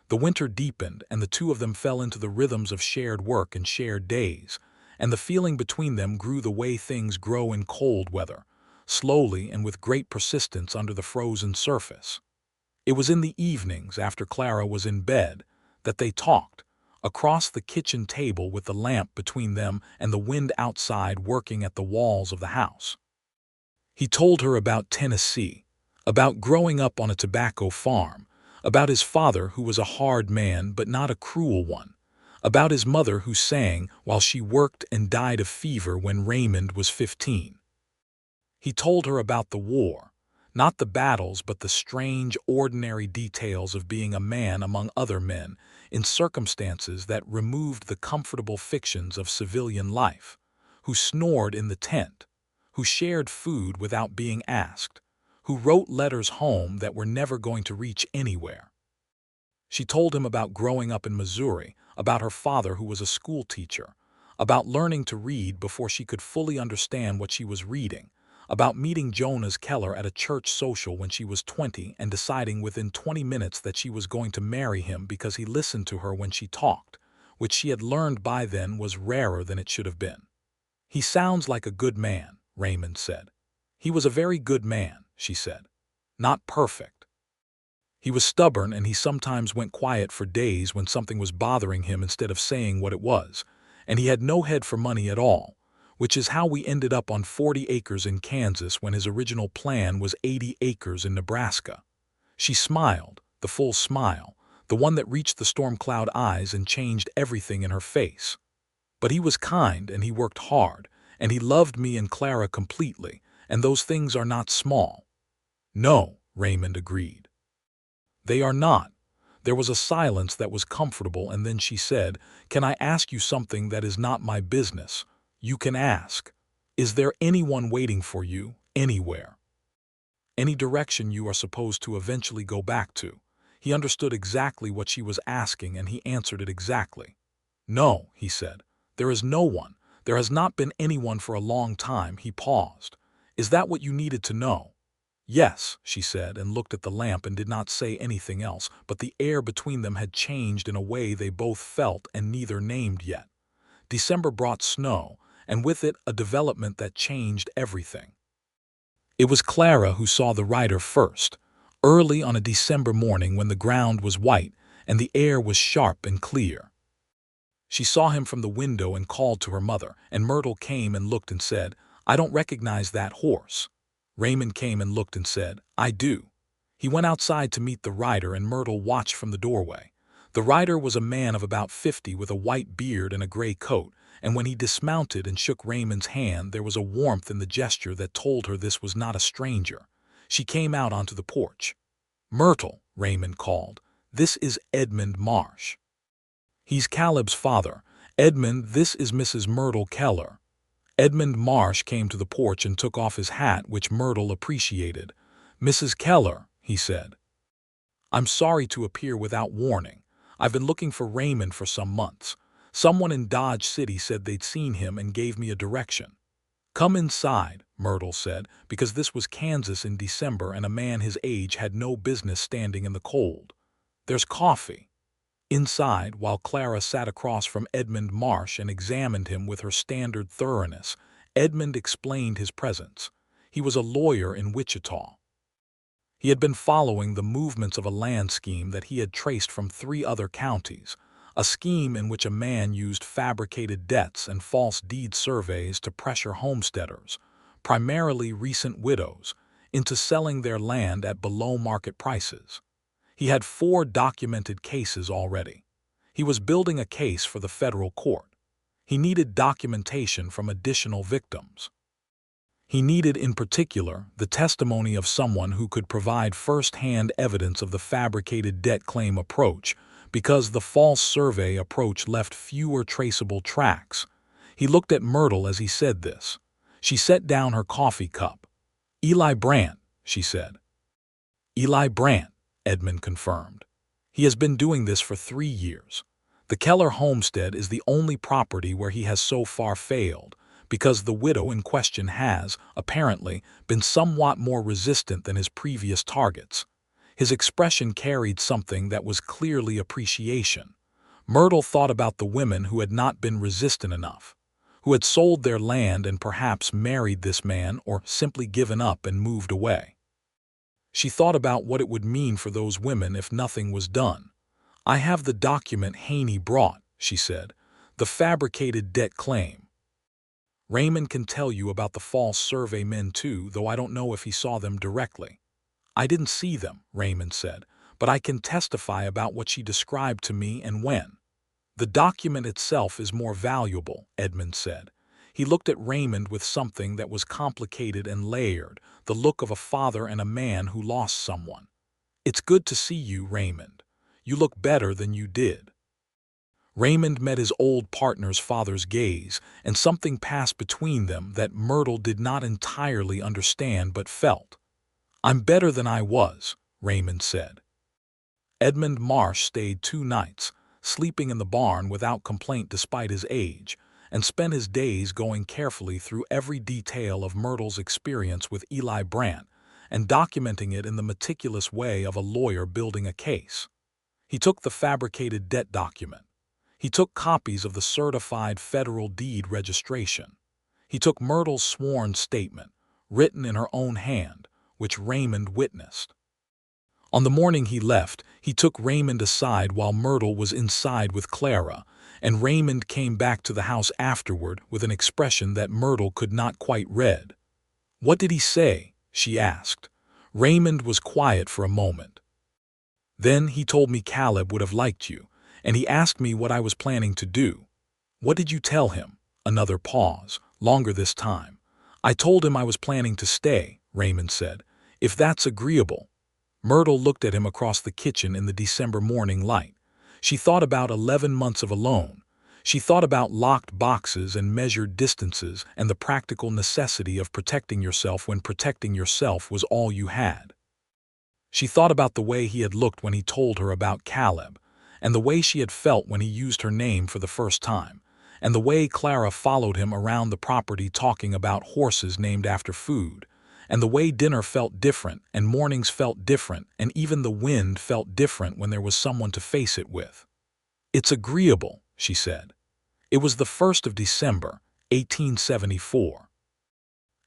The winter deepened, and the two of them fell into the rhythms of shared work and shared days, and the feeling between them grew the way things grow in cold weather, slowly and with great persistence under the frozen surface. It was in the evenings, after Clara was in bed, that they talked, across the kitchen table with the lamp between them and the wind outside working at the walls of the house. He told her about Tennessee, about growing up on a tobacco farm, about his father who was a hard man but not a cruel one, about his mother who sang while she worked and died of fever when Raymond was 15. He told her about the war, not the battles but the strange, ordinary details of being a man among other men in circumstances that removed the comfortable fictions of civilian life, who snored in the tent, who shared food without being asked, who wrote letters home that were never going to reach anywhere. She told him about growing up in Missouri, about her father who was a school teacher, about learning to read before she could fully understand what she was reading, about meeting Jonas Keller at a church social when she was 20 and deciding within 20 minutes that she was going to marry him because he listened to her when she talked, which she had learned by then was rarer than it should have been. "He sounds like a good man," Raymond said. "He was a very good man," she said. "Not perfect. He was stubborn and he sometimes went quiet for days when something was bothering him instead of saying what it was, and he had no head for money at all, which is how we ended up on 40 acres in Kansas when his original plan was 80 acres in Nebraska." She smiled, the full smile, the one that reached the storm cloud eyes and changed everything in her face. "But he was kind and he worked hard, and he loved me and Clara completely, and those things are not small." "No," Raymond agreed. "They are not." There was a silence that was comfortable, and then she said, "Can I ask you something that is not my business?" "You can ask. Is there anyone waiting for you, anywhere? Any direction you are supposed to eventually go back to?" He understood exactly what she was asking, and he answered it exactly. "No," he said. "There is no one. There has not been anyone for a long time." He paused. "Is that what you needed to know?" "Yes," she said, and looked at the lamp and did not say anything else, but the air between them had changed in a way they both felt and neither named yet. December brought snow, and with it a development that changed everything. It was Clara who saw the rider first, early on a December morning when the ground was white and the air was sharp and clear. She saw him from the window and called to her mother, and Myrtle came and looked and said, "I don't recognize that horse." Raymond came and looked and said, "I do." He went outside to meet the rider, and Myrtle watched from the doorway. The rider was a man of about 50 with a white beard and a gray coat, and when he dismounted and shook Raymond's hand there was a warmth in the gesture that told her this was not a stranger. She came out onto the porch. "Myrtle," Raymond called, "this is Edmund Marsh. He's Caleb's father. Edmund, this is Mrs. Myrtle Keller." Edmund Marsh came to the porch and took off his hat, which Myrtle appreciated. "Mrs. Keller," he said. "I'm sorry to appear without warning. I've been looking for Raymond for some months. Someone in Dodge City said they'd seen him and gave me a direction." "Come inside," Myrtle said, because this was Kansas in December and a man his age had no business standing in the cold. "There's coffee." Inside, while Clara sat across from Edmund Marsh and examined him with her standard thoroughness, Edmund explained his presence. He was a lawyer in Wichita. He had been following the movements of a land scheme that he had traced from 3 other counties, a scheme in which a man used fabricated debts and false deed surveys to pressure homesteaders, primarily recent widows, into selling their land at below-market prices. He had 4 documented cases already. He was building a case for the federal court. He needed documentation from additional victims. He needed, in particular, the testimony of someone who could provide first-hand evidence of the fabricated debt claim approach, because the false survey approach left fewer traceable tracks. He looked at Myrtle as he said this. She set down her coffee cup. "Eli Brandt," she said. "Eli Brandt," Edmund confirmed. "He has been doing this for 3 years. The Keller homestead is the only property where he has so far failed, because the widow in question has, apparently, been somewhat more resistant than his previous targets." His expression carried something that was clearly appreciation. Myrtle thought about the women who had not been resistant enough, who had sold their land and perhaps married this man or simply given up and moved away. She thought about what it would mean for those women if nothing was done. "I have the document Haney brought," she said, "the fabricated debt claim. Raymond can tell you about the false survey men too, though I don't know if he saw them directly." "I didn't see them," Raymond said, "but I can testify about what she described to me and when." "The document itself is more valuable," Edmund said. He looked at Raymond with something that was complicated and layered, the look of a father and a man who lost someone. "It's good to see you, Raymond. You look better than you did." Raymond met his old partner's father's gaze, and something passed between them that Myrtle did not entirely understand but felt. "I'm better than I was," Raymond said. Edmund Marsh stayed 2 nights, sleeping in the barn without complaint despite his age, and spent his days going carefully through every detail of Myrtle's experience with Eli Brandt and documenting it in the meticulous way of a lawyer building a case. He took the fabricated debt document. He took copies of the certified federal deed registration. He took Myrtle's sworn statement, written in her own hand, which Raymond witnessed. On the morning he left, he took Raymond aside while Myrtle was inside with Clara, and Raymond came back to the house afterward with an expression that Myrtle could not quite read. "What did he say?" she asked. Raymond was quiet for a moment. "Then he told me Caleb would have liked you, and he asked me what I was planning to do." "What did you tell him?" Another pause, longer this time. "I told him I was planning to stay," Raymond said, "if that's agreeable." Myrtle looked at him across the kitchen in the December morning light. She thought about 11 months of alone. She thought about locked boxes and measured distances and the practical necessity of protecting yourself when protecting yourself was all you had. She thought about the way he had looked when he told her about Caleb, and the way she had felt when he used her name for the first time, and the way Clara followed him around the property talking about horses named after food, and the way dinner felt different and mornings felt different and even the wind felt different when there was someone to face it with. "It's agreeable," she said. It was the 1st of December, 1874.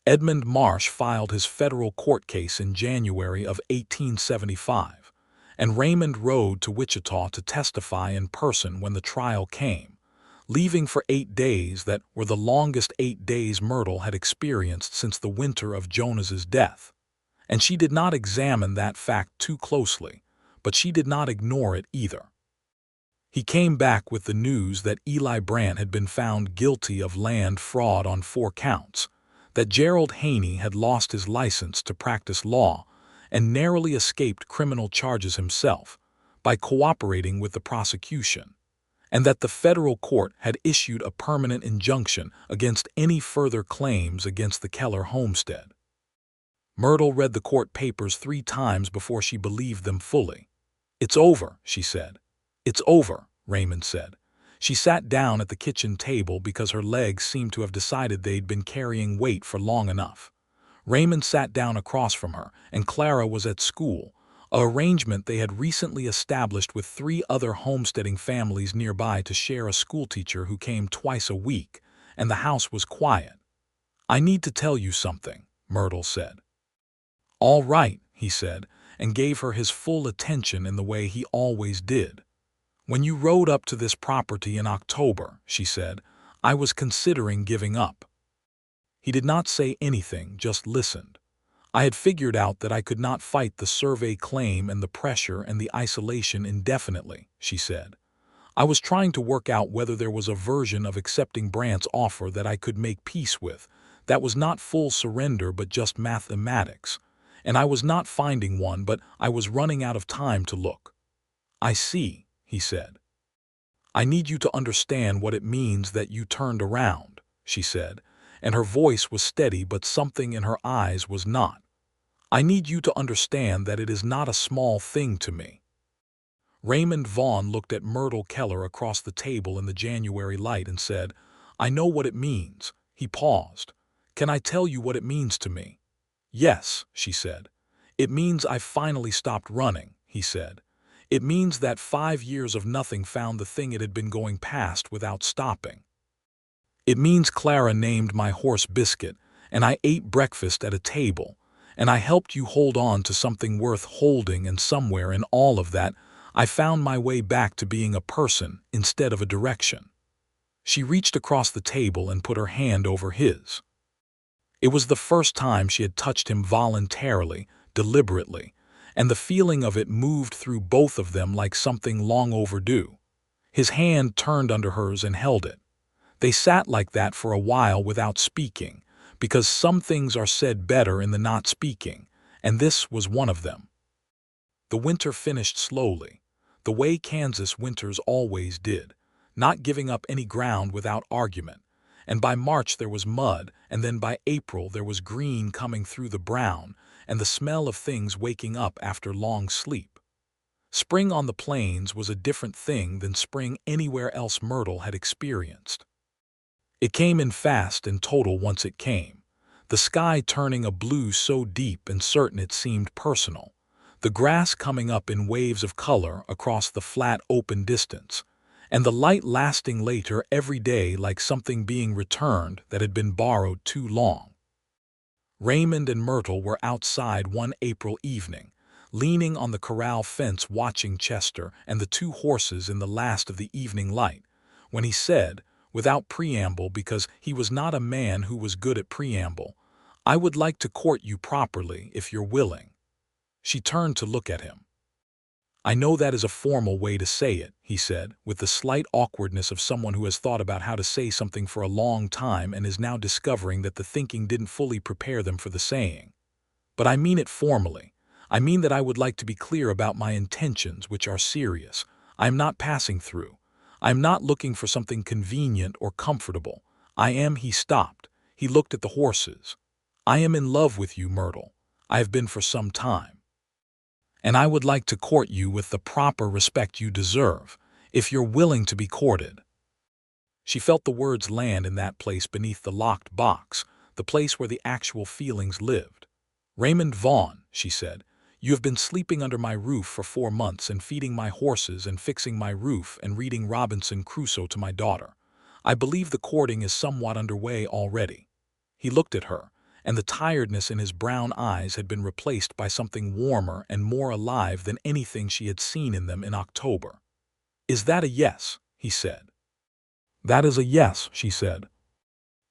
Edmund Marsh filed his federal court case in January of 1875, and Raymond rode to Wichita to testify in person when the trial came, leaving for 8 days that were the longest 8 days Myrtle had experienced since the winter of Jonas's death. And she did not examine that fact too closely, but she did not ignore it either. He came back with the news that Eli Brandt had been found guilty of land fraud on 4 counts, that Gerald Haney had lost his license to practice law and narrowly escaped criminal charges himself by cooperating with the prosecution, and that the federal court had issued a permanent injunction against any further claims against the Keller homestead. Myrtle read the court papers 3 times before she believed them fully. "It's over," she said. "It's over," Raymond said. She sat down at the kitchen table because her legs seemed to have decided they'd been carrying weight for long enough. Raymond sat down across from her, and Clara was at school, an arrangement they had recently established with 3 other homesteading families nearby to share a schoolteacher who came twice a week, and the house was quiet. "I need to tell you something," Myrtle said. "All right," he said, and gave her his full attention in the way he always did. "When you rode up to this property in October," she said, "I was considering giving up." He did not say anything, just listened. "I had figured out that I could not fight the survey claim and the pressure and the isolation indefinitely," she said. "I was trying to work out whether there was a version of accepting Brant's offer that I could make peace with, that was not full surrender but just mathematics, and I was not finding one, but I was running out of time to look." "I see," he said. "I need you to understand what it means that you turned around," she said, and her voice was steady but something in her eyes was not. "I need you to understand that it is not a small thing to me." Raymond Vaughn looked at Myrtle Keller across the table in the January light and said, "I know what it means." He paused. "Can I tell you what it means to me?" "Yes," she said. "It means I've finally stopped running," he said. "It means that 5 years of nothing found the thing it had been going past without stopping. It means Clara named my horse Biscuit, and I ate breakfast at a table, and I helped you hold on to something worth holding, and somewhere in all of that, I found my way back to being a person instead of a direction." She reached across the table and put her hand over his. It was the first time she had touched him voluntarily, deliberately, and the feeling of it moved through both of them like something long overdue. His hand turned under hers and held it. They sat like that for a while without speaking, because some things are said better in the not speaking, and this was one of them. The winter finished slowly, the way Kansas winters always did, not giving up any ground without argument, and by March there was mud, and then by April there was green coming through the brown, and the smell of things waking up after long sleep. Spring on the plains was a different thing than spring anywhere else Myrtle had experienced. It came in fast and total once it came, the sky turning a blue so deep and certain it seemed personal, the grass coming up in waves of color across the flat open distance, and the light lasting later every day like something being returned that had been borrowed too long. Raymond and Myrtle were outside one April evening, leaning on the corral fence watching Chester and the 2 horses in the last of the evening light, when he said, without preamble because he was not a man who was good at preamble, "I would like to court you properly if you're willing." She turned to look at him. "I know that is a formal way to say it," he said, with the slight awkwardness of someone who has thought about how to say something for a long time and is now discovering that the thinking didn't fully prepare them for the saying. "But I mean it formally. I mean that I would like to be clear about my intentions, which are serious. I am not passing through. I am not looking for something convenient or comfortable. I am—" He stopped. He looked at the horses. "I am in love with you, Myrtle. I have been for some time. And I would like to court you with the proper respect you deserve, if you're willing to be courted." She felt the words land in that place beneath the locked box, the place where the actual feelings lived. "Raymond Vaughn," she said, "you have been sleeping under my roof for 4 months and feeding my horses and fixing my roof and reading Robinson Crusoe to my daughter. I believe the courting is somewhat underway already." He looked at her, and the tiredness in his brown eyes had been replaced by something warmer and more alive than anything she had seen in them in October. "Is that a yes?" he said. "That is a yes," she said.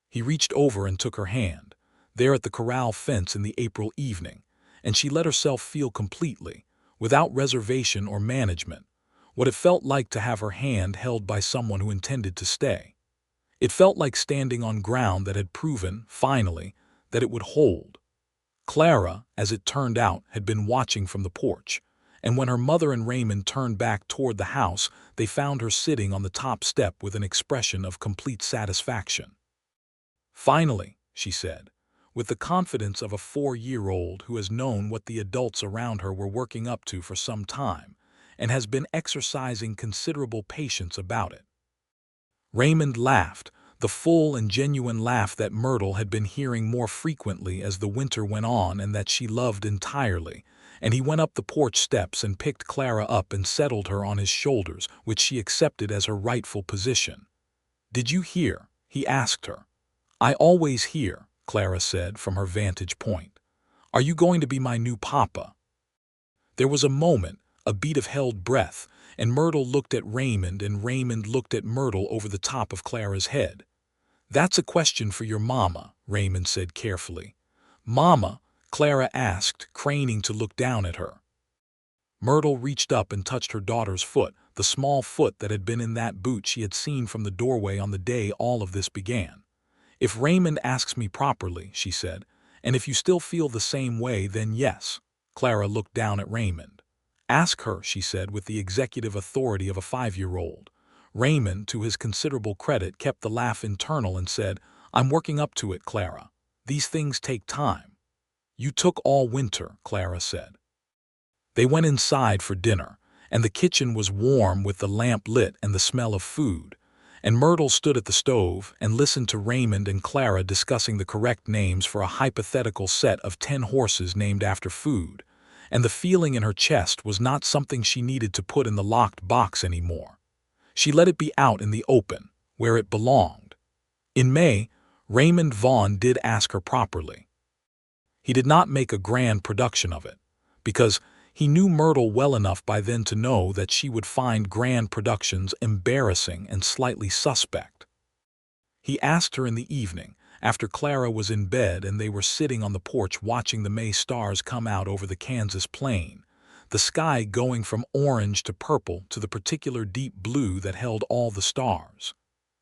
He reached over and took her hand, there at the corral fence in the April evening, and she let herself feel completely, without reservation or management, what it felt like to have her hand held by someone who intended to stay. It felt like standing on ground that had proven, finally, that it would hold. Clara, as it turned out, had been watching from the porch, and when her mother and Raymond turned back toward the house, they found her sitting on the top step with an expression of complete satisfaction. "Finally," she said, with the confidence of a 4-year-old who has known what the adults around her were working up to for some time, and has been exercising considerable patience about it. Raymond laughed, the full and genuine laugh that Myrtle had been hearing more frequently as the winter went on and that she loved entirely, and he went up the porch steps and picked Clara up and settled her on his shoulders, which she accepted as her rightful position. "Did you hear?" he asked her. "I always hear," Clara said from her vantage point. "Are you going to be my new papa?" There was a moment, a beat of held breath, and Myrtle looked at Raymond and Raymond looked at Myrtle over the top of Clara's head. "That's a question for your mama," Raymond said carefully. "Mama?" Clara asked, craning to look down at her. Myrtle reached up and touched her daughter's foot, the small foot that had been in that boot she had seen from the doorway on the day all of this began. "If Raymond asks me properly," she said, "and if you still feel the same way, then yes." Clara looked down at Raymond. "Ask her," she said with the executive authority of a 5-year-old. Raymond, to his considerable credit, kept the laugh internal and said, "I'm working up to it, Clara. These things take time." "You took all winter," Clara said. They went inside for dinner, and the kitchen was warm with the lamp lit and the smell of food, and Myrtle stood at the stove and listened to Raymond and Clara discussing the correct names for a hypothetical set of 10 horses named after food, and the feeling in her chest was not something she needed to put in the locked box anymore. She let it be out in the open, where it belonged. In May, Raymond Vaughn did ask her properly. He did not make a grand production of it, because he knew Myrtle well enough by then to know that she would find grand productions embarrassing and slightly suspect. He asked her in the evening, after Clara was in bed and they were sitting on the porch watching the May stars come out over the Kansas plain, the sky going from orange to purple to the particular deep blue that held all the stars.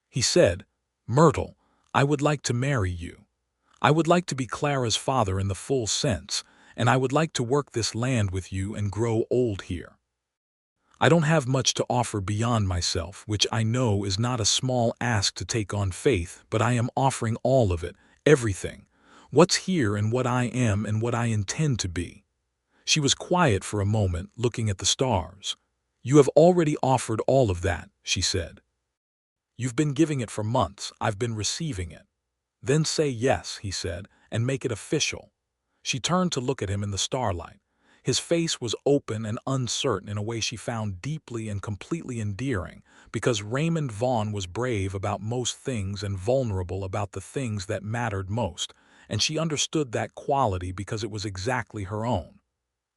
He said, "Myrtle, I would like to marry you. I would like to be Clara's father in the full sense, and I would like to work this land with you and grow old here. I don't have much to offer beyond myself, which I know is not a small ask to take on faith, but I am offering all of it, everything, what's here and what I am and what I intend to be." She was quiet for a moment, looking at the stars. "You have already offered all of that," she said. "You've been giving it for months. I've been receiving it." "Then say yes," he said, "and make it official." She turned to look at him in the starlight. His face was open and uncertain in a way she found deeply and completely endearing, because Raymond Vaughn was brave about most things and vulnerable about the things that mattered most, and she understood that quality because it was exactly her own.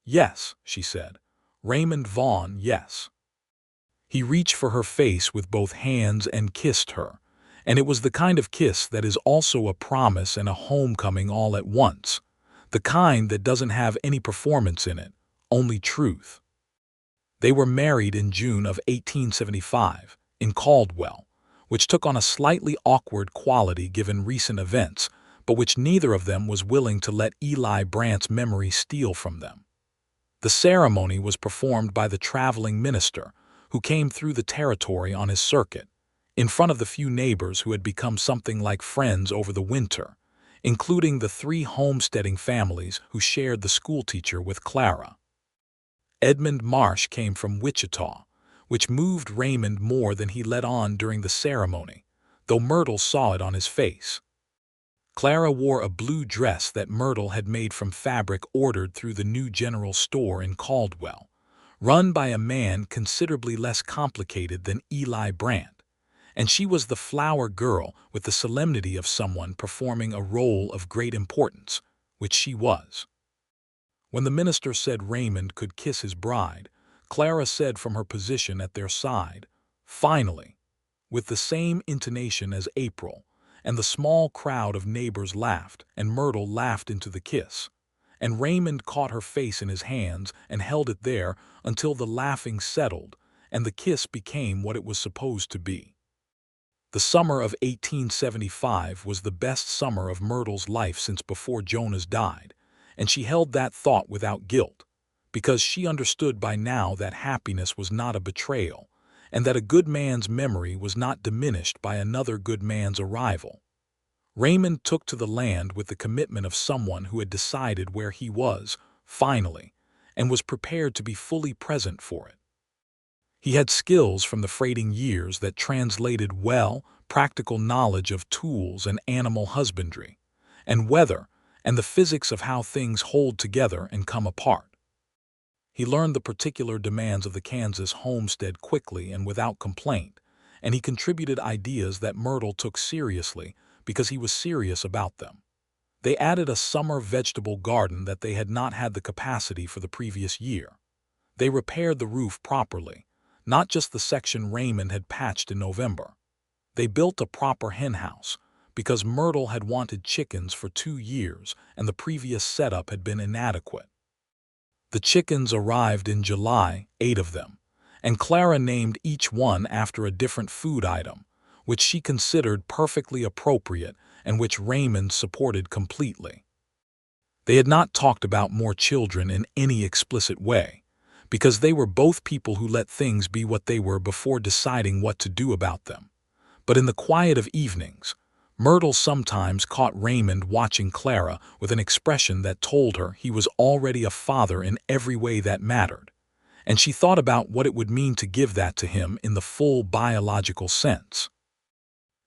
"Yes," she said. "Raymond Vaughn, yes." He reached for her face with both hands and kissed her, and it was the kind of kiss that is also a promise and a homecoming all at once, the kind that doesn't have any performance in it, only truth. They were married in June of 1875, in Caldwell, which took on a slightly awkward quality given recent events, but which neither of them was willing to let Eli Brandt's memory steal from them. The ceremony was performed by the traveling minister, who came through the territory on his circuit, in front of the few neighbors who had become something like friends over the winter, including the 3 homesteading families who shared the schoolteacher with Clara. Edmund Marsh came from Wichita, which moved Raymond more than he let on during the ceremony, though Myrtle saw it on his face. Clara wore a blue dress that Myrtle had made from fabric ordered through the new general store in Caldwell, run by a man considerably less complicated than Eli Brandt, and she was the flower girl with the solemnity of someone performing a role of great importance, which she was. When the minister said Raymond could kiss his bride, Clara said from her position at their side, "Finally," with the same intonation as April, and the small crowd of neighbors laughed, and Myrtle laughed into the kiss, and Raymond caught her face in his hands and held it there until the laughing settled, and the kiss became what it was supposed to be. The summer of 1875 was the best summer of Myrtle's life since before Jonas died, and she held that thought without guilt, because she understood by now that happiness was not a betrayal, and that a good man's memory was not diminished by another good man's arrival. Raymond took to the land with the commitment of someone who had decided where he was, finally, and was prepared to be fully present for it. He had skills from the freighting years that translated well, practical knowledge of tools and animal husbandry, and weather, and the physics of how things hold together and come apart. He learned the particular demands of the Kansas homestead quickly and without complaint, and he contributed ideas that Myrtle took seriously because he was serious about them. They added a summer vegetable garden that they had not had the capacity for the previous year. They repaired the roof properly, not just the section Raymond had patched in November. They built a proper henhouse, because Myrtle had wanted chickens for 2 years and the previous setup had been inadequate. The chickens arrived in July, 8 of them, and Clara named each one after a different food item, which she considered perfectly appropriate and which Raymond supported completely. They had not talked about more children in any explicit way, because they were both people who let things be what they were before deciding what to do about them. But in the quiet of evenings, Myrtle sometimes caught Raymond watching Clara with an expression that told her he was already a father in every way that mattered, and she thought about what it would mean to give that to him in the full biological sense.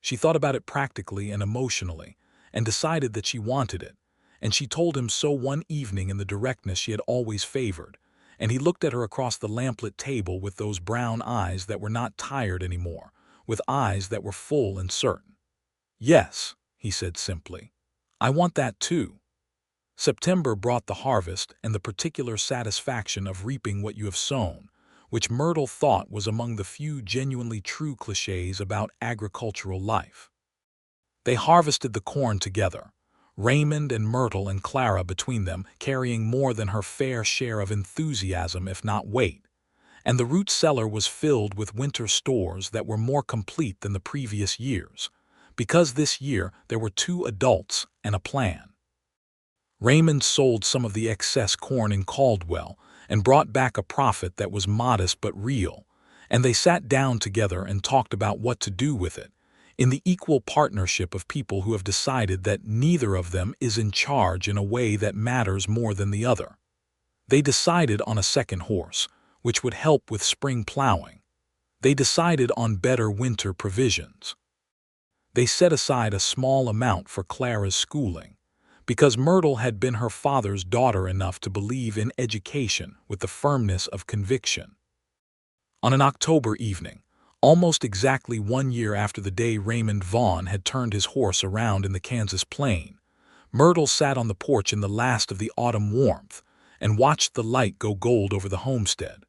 She thought about it practically and emotionally, and decided that she wanted it, and she told him so one evening in the directness she had always favored, and he looked at her across the lamplit table with those brown eyes that were not tired anymore, with eyes that were full and certain. "Yes," he said simply, "I want that too." September brought the harvest and the particular satisfaction of reaping what you have sown, which Myrtle thought was among the few genuinely true clichés about agricultural life. They harvested the corn together, Raymond and Myrtle and Clara between them carrying more than her fair share of enthusiasm if not weight, and the root cellar was filled with winter stores that were more complete than the previous years, because this year there were 2 adults and a plan. Raymond sold some of the excess corn in Caldwell and brought back a profit that was modest but real, and they sat down together and talked about what to do with it, in the equal partnership of people who have decided that neither of them is in charge in a way that matters more than the other. They decided on a second horse, which would help with spring plowing. They decided on better winter provisions. They set aside a small amount for Clara's schooling, because Myrtle had been her father's daughter enough to believe in education with the firmness of conviction. On an October evening, almost exactly 1 year after the day Raymond Vaughn had turned his horse around in the Kansas plain, Myrtle sat on the porch in the last of the autumn warmth and watched the light go gold over the homestead,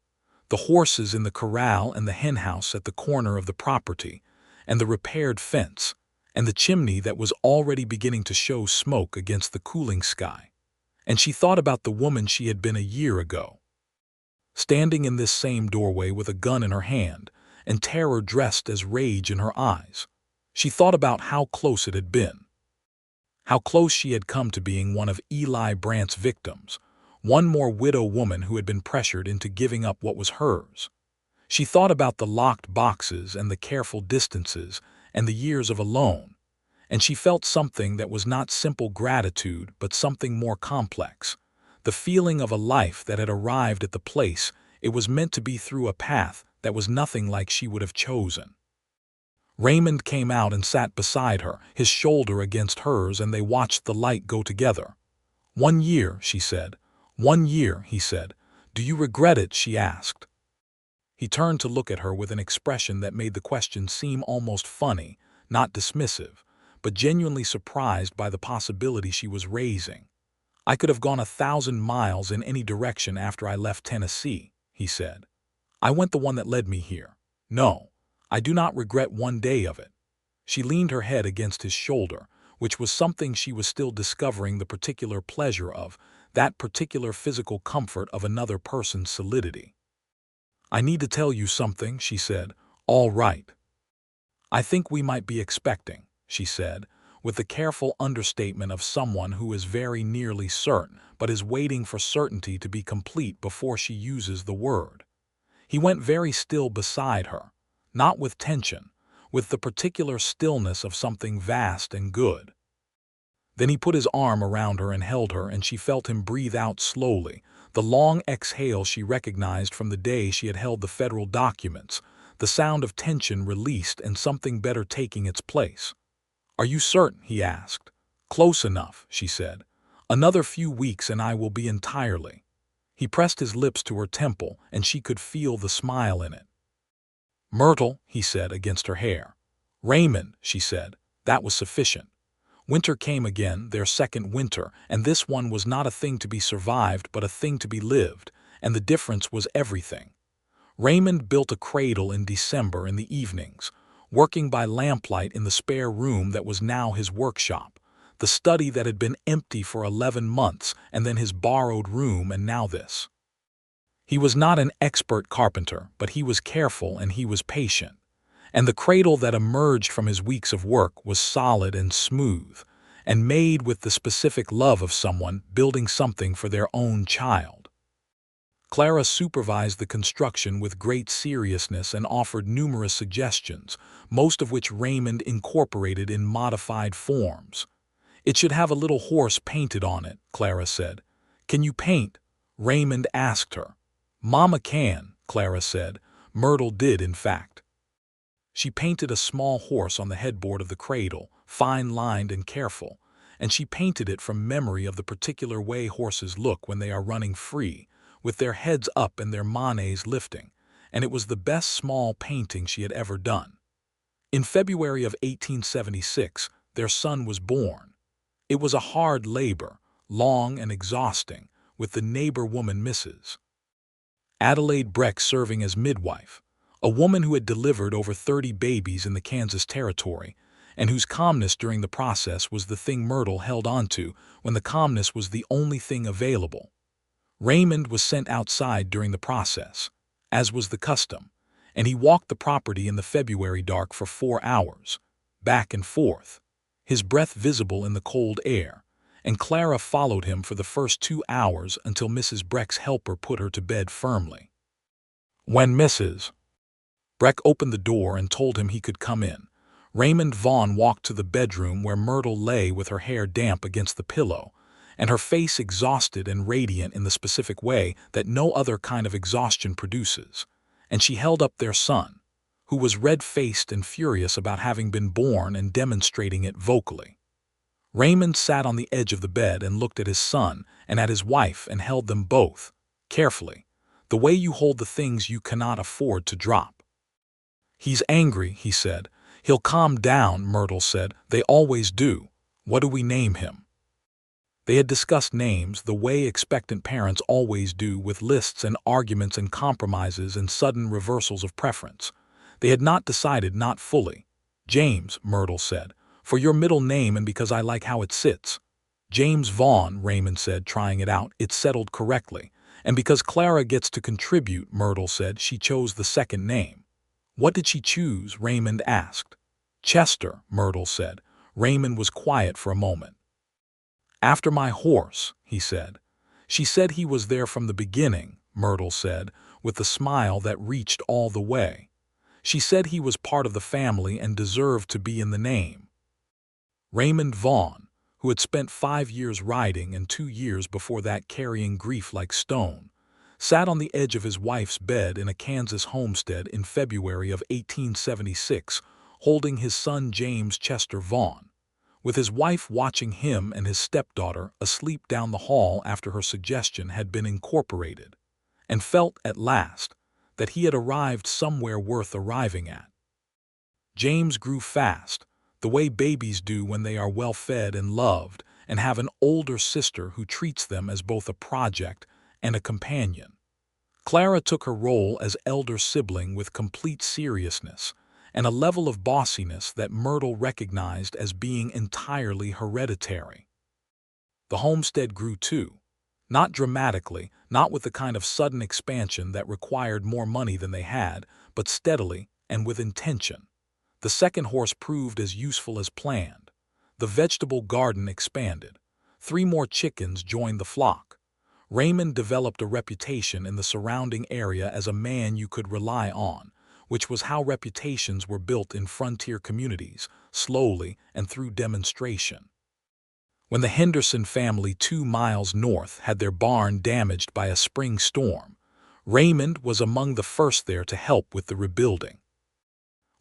the horses in the corral and the henhouse at the corner of the property, and the repaired fence, and the chimney that was already beginning to show smoke against the cooling sky. And she thought about the woman she had been a year ago, standing in this same doorway with a gun in her hand and terror dressed as rage in her eyes. She thought about how close it had been, how close she had come to being one of Eli Brandt's victims, one more widow woman who had been pressured into giving up what was hers. She thought about the locked boxes and the careful distances and the years of alone, and she felt something that was not simple gratitude but something more complex, the feeling of a life that had arrived at the place it was meant to be through a path that was nothing like she would have chosen. Raymond came out and sat beside her, his shoulder against hers, and they watched the light go together. "1 year," she said. "1 year," he said. "Do you regret it?" she asked. He turned to look at her with an expression that made the question seem almost funny, not dismissive, but genuinely surprised by the possibility she was raising. "I could have gone 1,000 miles in any direction after I left Tennessee," he said. "I went the one that led me here. No, I do not regret 1 day of it." She leaned her head against his shoulder, which was something she was still discovering the particular pleasure of, that particular physical comfort of another person's solidity. "I need to tell you something," she said. "All right." "I think we might be expecting," she said, with the careful understatement of someone who is very nearly certain but is waiting for certainty to be complete before she uses the word. He went very still beside her, not with tension, with the particular stillness of something vast and good. Then he put his arm around her and held her, and she felt him breathe out slowly, The long exhale she recognized from the day she had held the federal documents, the sound of tension released and something better taking its place. "Are you certain?" he asked. "Close enough," she said. "Another few weeks and I will be entirely." He pressed his lips to her temple, and she could feel the smile in it. "Myrtle," he said against her hair. "Raymond," she said. That was sufficient. Winter came again, their second winter, and this one was not a thing to be survived but a thing to be lived, and the difference was everything. Raymond built a cradle in December in the evenings, working by lamplight in the spare room that was now his workshop, the study that had been empty for 11 months, and then his borrowed room, and now this. He was not an expert carpenter, but he was careful and he was patient. And the cradle that emerged from his weeks of work was solid and smooth, and made with the specific love of someone building something for their own child. Clara supervised the construction with great seriousness and offered numerous suggestions, most of which Raymond incorporated in modified forms. "It should have a little horse painted on it," Clara said. "Can you paint?" Raymond asked her. "Mama can," Clara said. Myrtle did, in fact. She painted a small horse on the headboard of the cradle, fine-lined and careful, and she painted it from memory of the particular way horses look when they are running free, with their heads up and their manets lifting, and it was the best small painting she had ever done. In February of 1876, their son was born. It was a hard labor, long and exhausting, with the neighbor woman Mrs. Adelaide Breck serving as midwife, a woman who had delivered over 30 babies in the Kansas Territory, and whose calmness during the process was the thing Myrtle held onto when the calmness was the only thing available. Raymond was sent outside during the process, as was the custom, and he walked the property in the February dark for 4 hours, back and forth, his breath visible in the cold air, and Clara followed him for the first 2 hours until Mrs. Breck's helper put her to bed firmly. When Mrs. Breck opened the door and told him he could come in, Raymond Vaughn walked to the bedroom where Myrtle lay with her hair damp against the pillow, and her face exhausted and radiant in the specific way that no other kind of exhaustion produces, and she held up their son, who was red-faced and furious about having been born and demonstrating it vocally. Raymond sat on the edge of the bed and looked at his son and at his wife and held them both, carefully, the way you hold the things you cannot afford to drop. "He's angry," he said. "He'll calm down," Myrtle said. "They always do. What do we name him?" They had discussed names the way expectant parents always do, with lists and arguments and compromises and sudden reversals of preference. They had not decided, not fully. "James," Myrtle said, "for your middle name and because I like how it sits." "James Vaughn," Raymond said, trying it out. "It's settled correctly. And because Clara gets to contribute," Myrtle said, "she chose the second name." "What did she choose?" Raymond asked. "Chester," Myrtle said. Raymond was quiet for a moment. "After my horse," he said. "She said he was there from the beginning," Myrtle said, with a smile that reached all the way. "She said he was part of the family and deserved to be in the name." Raymond Vaughn, who had spent 5 years riding and 2 years before that carrying grief like stone, sat on the edge of his wife's bed in a Kansas homestead in February of 1876, holding his son James Chester Vaughn, with his wife watching him and his stepdaughter asleep down the hall after her suggestion had been incorporated, and felt, at last, that he had arrived somewhere worth arriving at. James grew fast, the way babies do when they are well fed and loved, and have an older sister who treats them as both a project and a companion. Clara took her role as elder sibling with complete seriousness and a level of bossiness that Myrtle recognized as being entirely hereditary. The homestead grew too, not dramatically, not with the kind of sudden expansion that required more money than they had, but steadily and with intention. The second horse proved as useful as planned. The vegetable garden expanded. 3 more chickens joined the flock. Raymond developed a reputation in the surrounding area as a man you could rely on, which was how reputations were built in frontier communities, slowly and through demonstration. When the Henderson family 2 miles north had their barn damaged by a spring storm, Raymond was among the first there to help with the rebuilding.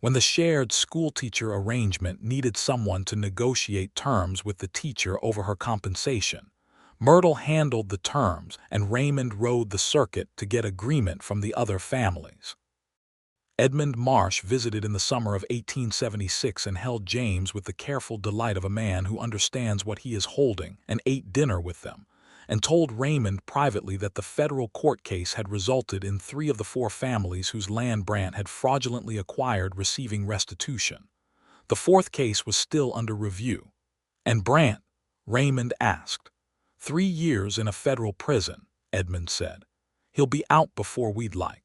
When the shared schoolteacher arrangement needed someone to negotiate terms with the teacher over her compensation, Myrtle handled the terms and Raymond rode the circuit to get agreement from the other families. Edmund Marsh visited in the summer of 1876 and held James with the careful delight of a man who understands what he is holding, and ate dinner with them, and told Raymond privately that the federal court case had resulted in 3 of the 4 families whose land Brant had fraudulently acquired receiving restitution. The 4th case was still under review. "And Brant?" Raymond asked. 3 years in a federal prison," Edmund said. "He'll be out before we'd like.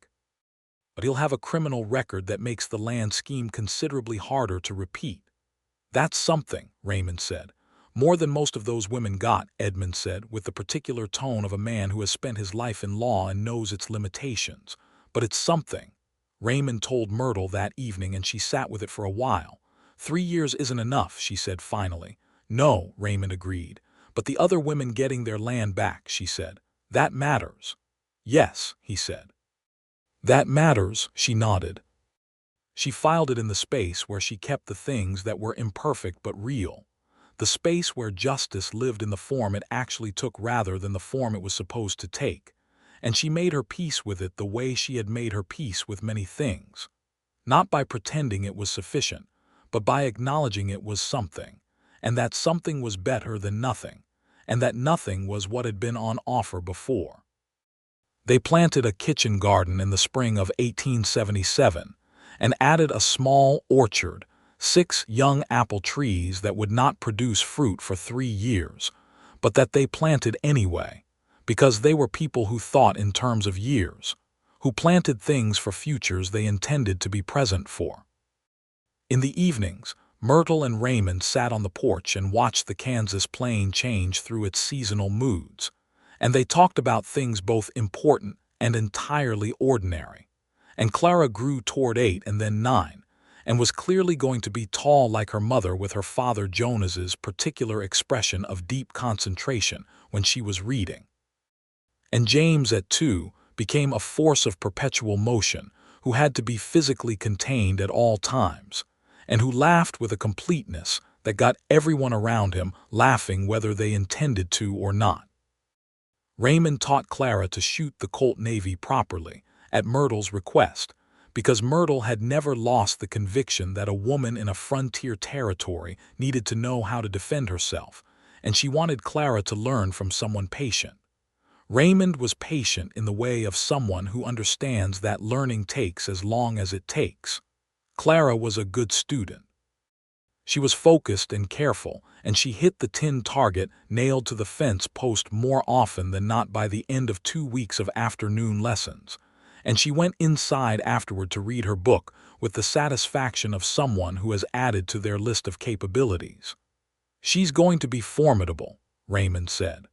But he'll have a criminal record that makes the land scheme considerably harder to repeat." "That's something," Raymond said. "More than most of those women got," Edmund said, with the particular tone of a man who has spent his life in law and knows its limitations. "But it's something." Raymond told Myrtle that evening, and she sat with it for a while. 3 years isn't enough," she said finally. "No," Raymond agreed. "But the other women getting their land back," she said. "That matters." "Yes," he said. "That matters," she nodded. She filed it in the space where she kept the things that were imperfect but real, the space where justice lived in the form it actually took rather than the form it was supposed to take, and she made her peace with it the way she had made her peace with many things, not by pretending it was sufficient, but by acknowledging it was something, and that something was better than nothing, and that nothing was what had been on offer before. They planted a kitchen garden in the spring of 1877 and added a small orchard, 6 young apple trees that would not produce fruit for 3 years, but that they planted anyway, because they were people who thought in terms of years, who planted things for futures they intended to be present for. In the evenings, Myrtle and Raymond sat on the porch and watched the Kansas plain change through its seasonal moods, and they talked about things both important and entirely ordinary. And Clara grew toward 8 and then 9, and was clearly going to be tall like her mother, with her father Jonas's particular expression of deep concentration when she was reading. And James at 2 became a force of perpetual motion, who had to be physically contained at all times, and who laughed with a completeness that got everyone around him laughing whether they intended to or not. Raymond taught Clara to shoot the Colt Navy properly, at Myrtle's request, because Myrtle had never lost the conviction that a woman in a frontier territory needed to know how to defend herself, and she wanted Clara to learn from someone patient. Raymond was patient in the way of someone who understands that learning takes as long as it takes. Clara was a good student. She was focused and careful, and she hit the tin target nailed to the fence post more often than not by the end of 2 weeks of afternoon lessons, and she went inside afterward to read her book with the satisfaction of someone who has added to their list of capabilities. "She's going to be formidable," Raymond said.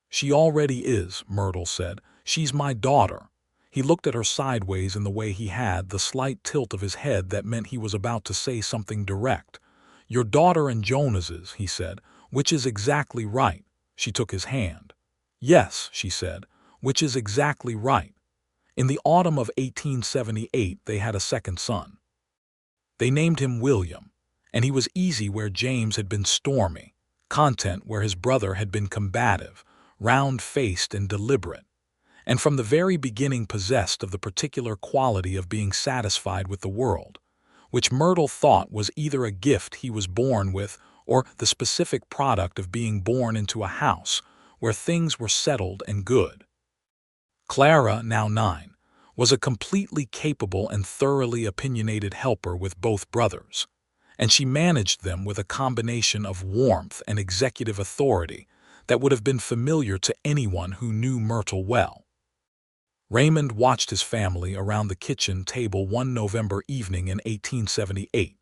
"She already is," Myrtle said. "She's my daughter." He looked at her sideways in the way he had, the slight tilt of his head that meant he was about to say something direct. "Your daughter and Jonas's," he said. "Which is exactly right." She took his hand. "Yes," she said, "which is exactly right." In the autumn of 1878 they had a second son. They named him William, and he was easy where James had been stormy, content where his brother had been combative, round-faced and deliberate, and from the very beginning possessed of the particular quality of being satisfied with the world, which Myrtle thought was either a gift he was born with or the specific product of being born into a house where things were settled and good. Clara, now 9, was a completely capable and thoroughly opinionated helper with both brothers, and she managed them with a combination of warmth and executive authority that would have been familiar to anyone who knew Myrtle well. Raymond watched his family around the kitchen table one November evening in 1878,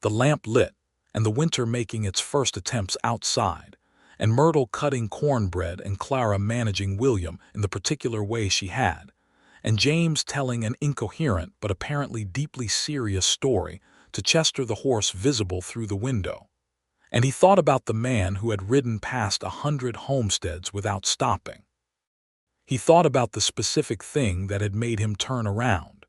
the lamp lit and the winter making its first attempts outside, and Myrtle cutting cornbread and Clara managing William in the particular way she had, and James telling an incoherent but apparently deeply serious story to Chester the horse visible through the window, And he thought about the man who had ridden past 100 homesteads without stopping. He thought about the specific thing that had made him turn around.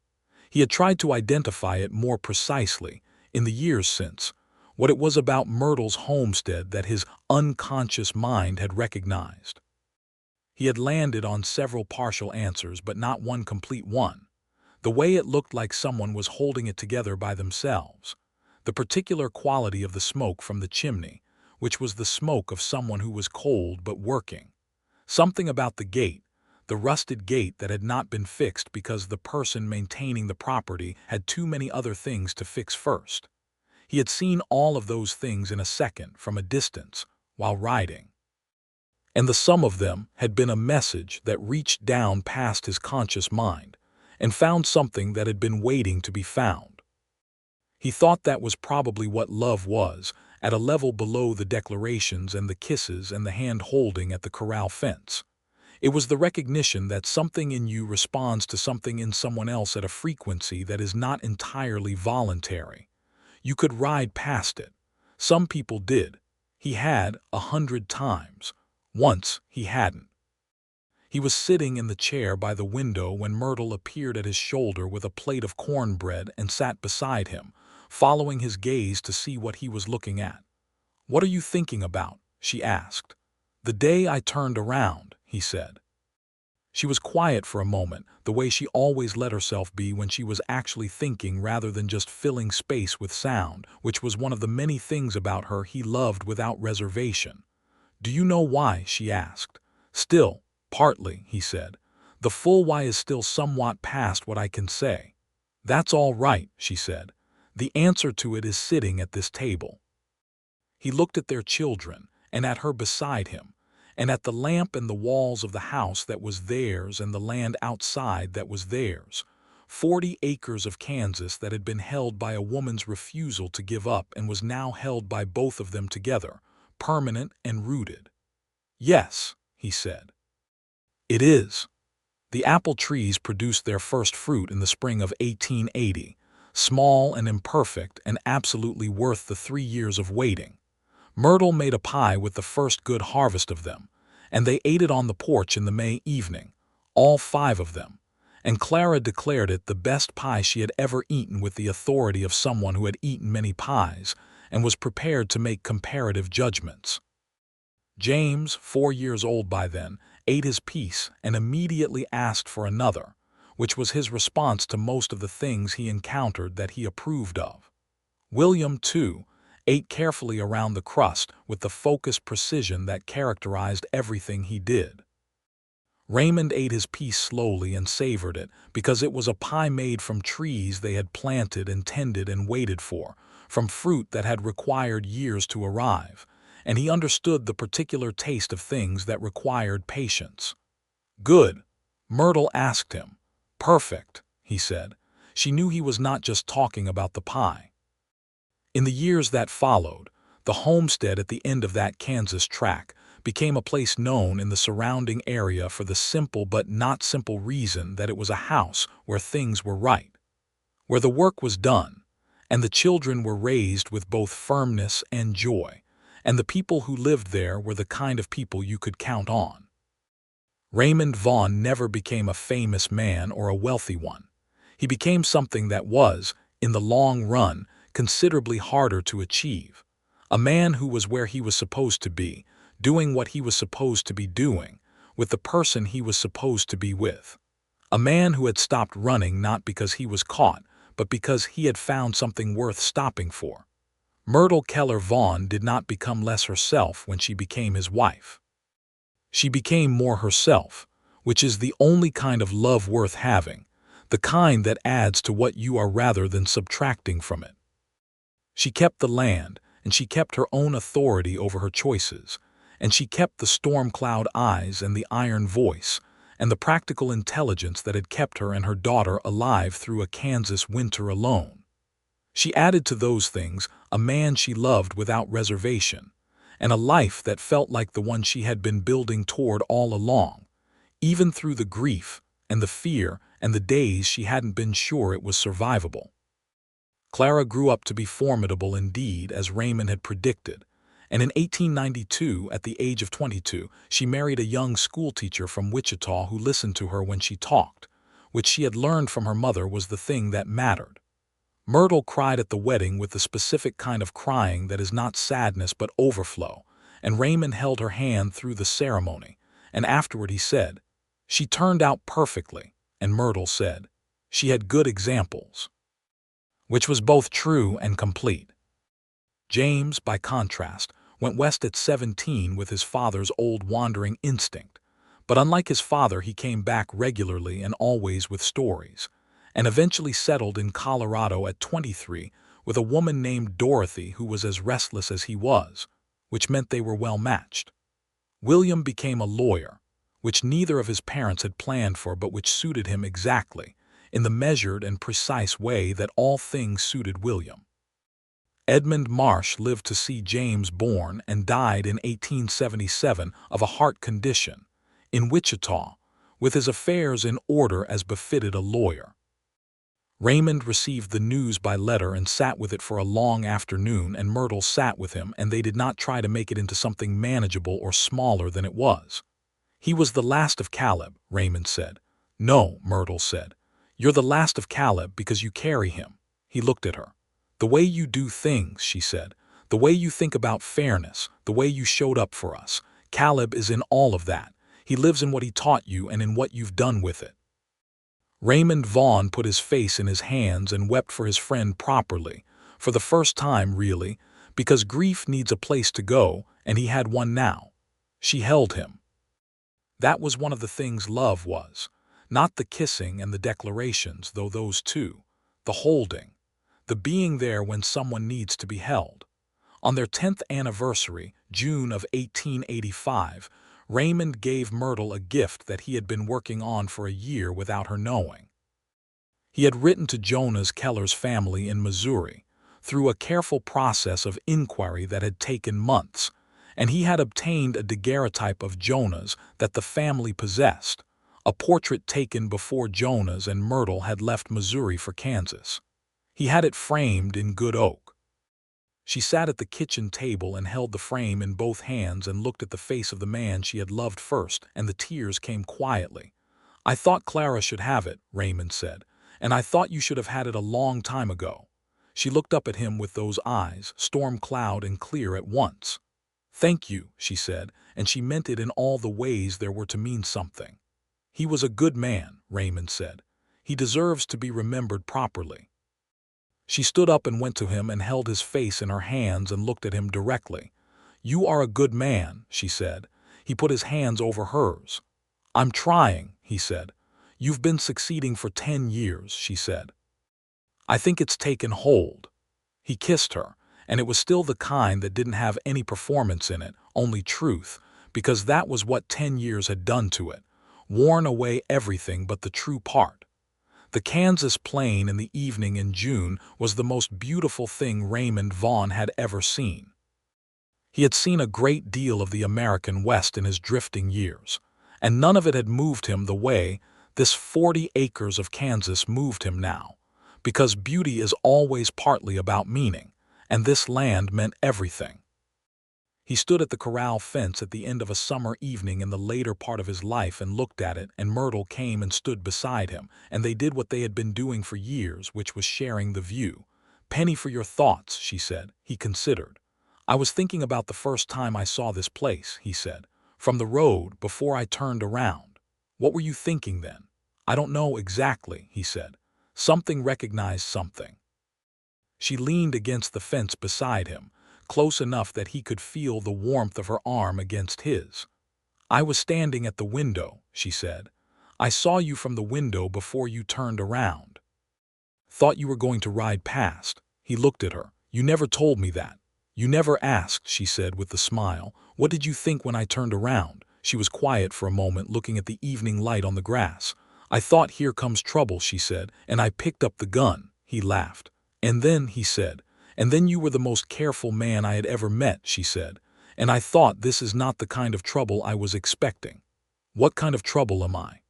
He had tried to identify it more precisely, in the years since, what it was about Myrtle's homestead that his unconscious mind had recognized. He had landed on several partial answers, but not one complete one. The way it looked like someone was holding it together by themselves. The particular quality of the smoke from the chimney, which was the smoke of someone who was cold but working. Something about the gate, the rusted gate that had not been fixed because the person maintaining the property had too many other things to fix first. He had seen all of those things in a second from a distance while riding. And the sum of them had been a message that reached down past his conscious mind and found something that had been waiting to be found. He thought that was probably what love was, at a level below the declarations and the kisses and the hand-holding at the corral fence. It was the recognition that something in you responds to something in someone else at a frequency that is not entirely voluntary. You could ride past it. Some people did. He had 100 times. Once he hadn't. He was sitting in the chair by the window when Myrtle appeared at his shoulder with a plate of cornbread and sat beside him, following his gaze to see what he was looking at. "What are you thinking about?" she asked. "The day I turned around," he said. She was quiet for a moment, the way she always let herself be when she was actually thinking rather than just filling space with sound, which was one of the many things about her he loved without reservation. "Do you know why?" she asked. "Still, partly," he said. "The full why is still somewhat past what I can say." "That's all right," she said. "The answer to it is sitting at this table." He looked at their children, and at her beside him, and at the lamp and the walls of the house that was theirs and the land outside that was theirs. 40 acres of Kansas that had been held by a woman's refusal to give up and was now held by both of them together, permanent and rooted. "Yes," he said. "It is." The apple trees produced their first fruit in the spring of 1880, small and imperfect and absolutely worth the 3 years of waiting. Myrtle made a pie with the first good harvest of them, and they ate it on the porch in the May evening, all 5 of them, and Clara declared it the best pie she had ever eaten with the authority of someone who had eaten many pies and was prepared to make comparative judgments. James, 4 years old by then, ate his piece and immediately asked for another, which was his response to most of the things he encountered that he approved of. William, too, ate carefully around the crust with the focused precision that characterized everything he did. Raymond ate his piece slowly and savored it because it was a pie made from trees they had planted and tended and waited for, from fruit that had required years to arrive, and he understood the particular taste of things that required patience. "Good?" Myrtle asked him. "Perfect," he said. She knew he was not just talking about the pie. In the years that followed, the homestead at the end of that Kansas track became a place known in the surrounding area for the simple but not simple reason that it was a house where things were right, where the work was done, and the children were raised with both firmness and joy, and the people who lived there were the kind of people you could count on. Raymond Vaughn never became a famous man or a wealthy one. He became something that was, in the long run, considerably harder to achieve. A man who was where he was supposed to be, doing what he was supposed to be doing, with the person he was supposed to be with. A man who had stopped running not because he was caught, but because he had found something worth stopping for. Myrtle Keller Vaughn did not become less herself when she became his wife. She became more herself, which is the only kind of love worth having, the kind that adds to what you are rather than subtracting from it. She kept the land, and she kept her own authority over her choices, and she kept the storm cloud eyes and the iron voice, and the practical intelligence that had kept her and her daughter alive through a Kansas winter alone. She added to those things a man she loved without reservation, and a life that felt like the one she had been building toward all along, even through the grief and the fear and the days she hadn't been sure it was survivable. Clara grew up to be formidable indeed, as Raymond had predicted, and in 1892, at the age of 22, she married a young schoolteacher from Wichita who listened to her when she talked, which she had learned from her mother was the thing that mattered. Myrtle cried at the wedding with the specific kind of crying that is not sadness but overflow, and Raymond held her hand through the ceremony, and afterward he said, "She turned out perfectly," and Myrtle said, "She had good examples," which was both true and complete. James, by contrast, went west at 17 with his father's old wandering instinct, but unlike his father he came back regularly and always with stories, and eventually settled in Colorado at 23 with a woman named Dorothy who was as restless as he was, which meant they were well matched. William became a lawyer, which neither of his parents had planned for but which suited him exactly, in the measured and precise way that all things suited William. Edmund Marsh lived to see James born and died in 1877 of a heart condition, in Wichita, with his affairs in order as befitted a lawyer. Raymond received the news by letter and sat with it for a long afternoon, and Myrtle sat with him, and they did not try to make it into something manageable or smaller than it was. "He was the last of Caleb," Raymond said. "No," Myrtle said. "You're the last of Caleb because you carry him." He looked at her. "The way you do things," she said, "the way you think about fairness, the way you showed up for us. Caleb is in all of that. He lives in what he taught you and in what you've done with it." Raymond Vaughn put his face in his hands and wept for his friend properly, for the first time really, because grief needs a place to go, and he had one now. She held him. That was one of the things love was. Not the kissing and the declarations, though those too. The holding. The being there when someone needs to be held. On their 10th anniversary, June of 1885, Raymond gave Myrtle a gift that he had been working on for a year without her knowing. He had written to Jonas Keller's family in Missouri, through a careful process of inquiry that had taken months, and he had obtained a daguerreotype of Jonas that the family possessed, a portrait taken before Jonas and Myrtle had left Missouri for Kansas. He had it framed in good oak. She sat at the kitchen table and held the frame in both hands and looked at the face of the man she had loved first, and the tears came quietly. "I thought Clara should have it," Raymond said, "and I thought you should have had it a long time ago." She looked up at him with those eyes, storm cloud and clear at once. "Thank you," she said, and she meant it in all the ways there were to mean something. "He was a good man," Raymond said. "He deserves to be remembered properly." She stood up and went to him and held his face in her hands and looked at him directly. "You are a good man," she said. He put his hands over hers. "I'm trying," he said. "You've been succeeding for 10 years," she said. "I think it's taken hold." He kissed her, and it was still the kind that didn't have any performance in it, only truth, because that was what 10 years had done to it, worn away everything but the true part. The Kansas plain in the evening in June was the most beautiful thing Raymond Vaughn had ever seen. He had seen a great deal of the American West in his drifting years, and none of it had moved him the way this 40 acres of Kansas moved him now, because beauty is always partly about meaning, and this land meant everything. He stood at the corral fence at the end of a summer evening in the later part of his life and looked at it, and Myrtle came and stood beside him, and they did what they had been doing for years, which was sharing the view. "Penny for your thoughts," she said. He considered. "I was thinking about the first time I saw this place," he said, "from the road before I turned around." "What were you thinking then?" "I don't know exactly," he said. "Something recognized something." She leaned against the fence beside him, close enough that he could feel the warmth of her arm against his. "I was standing at the window," she said. "I saw you from the window before you turned around. Thought you were going to ride past." He looked at her. "You never told me that." "You never asked," she said with a smile. "What did you think when I turned around?" She was quiet for a moment, looking at the evening light on the grass. "I thought, here comes trouble," she said, "and I picked up the gun." He laughed. "And then," he said, "and then you were the most careful man I had ever met," she said, "and I thought, this is not the kind of trouble I was expecting." "What kind of trouble am I?"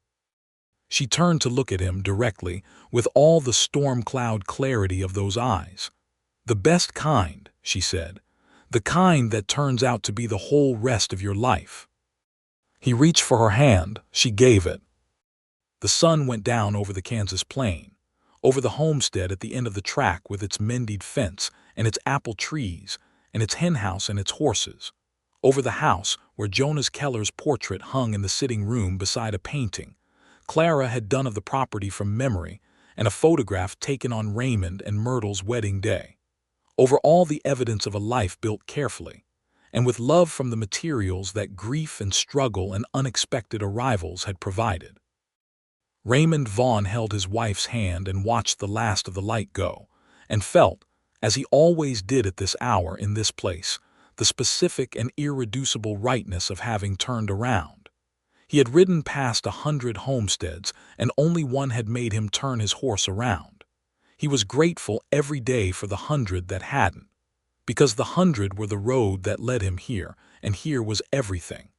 She turned to look at him directly, with all the storm cloud clarity of those eyes. "The best kind," she said. The kind that turns out to be the whole rest of your life. He reached for her hand. She gave it. The sun went down over the Kansas plain, over the homestead at the end of the track with its mended fence and its apple trees and its henhouse and its horses, over the house where Jonas Keller's portrait hung in the sitting room beside a painting Clara had done of the property from memory and a photograph taken on Raymond and Myrtle's wedding day, over all the evidence of a life built carefully, and with love from the materials that grief and struggle and unexpected arrivals had provided. Raymond Vaughn held his wife's hand and watched the last of the light go, and felt, as he always did at this hour in this place, the specific and irreducible rightness of having turned around. He had ridden past 100 homesteads, and only one had made him turn his horse around. He was grateful every day for the 100 that hadn't, because the 100 were the road that led him here, and here was everything.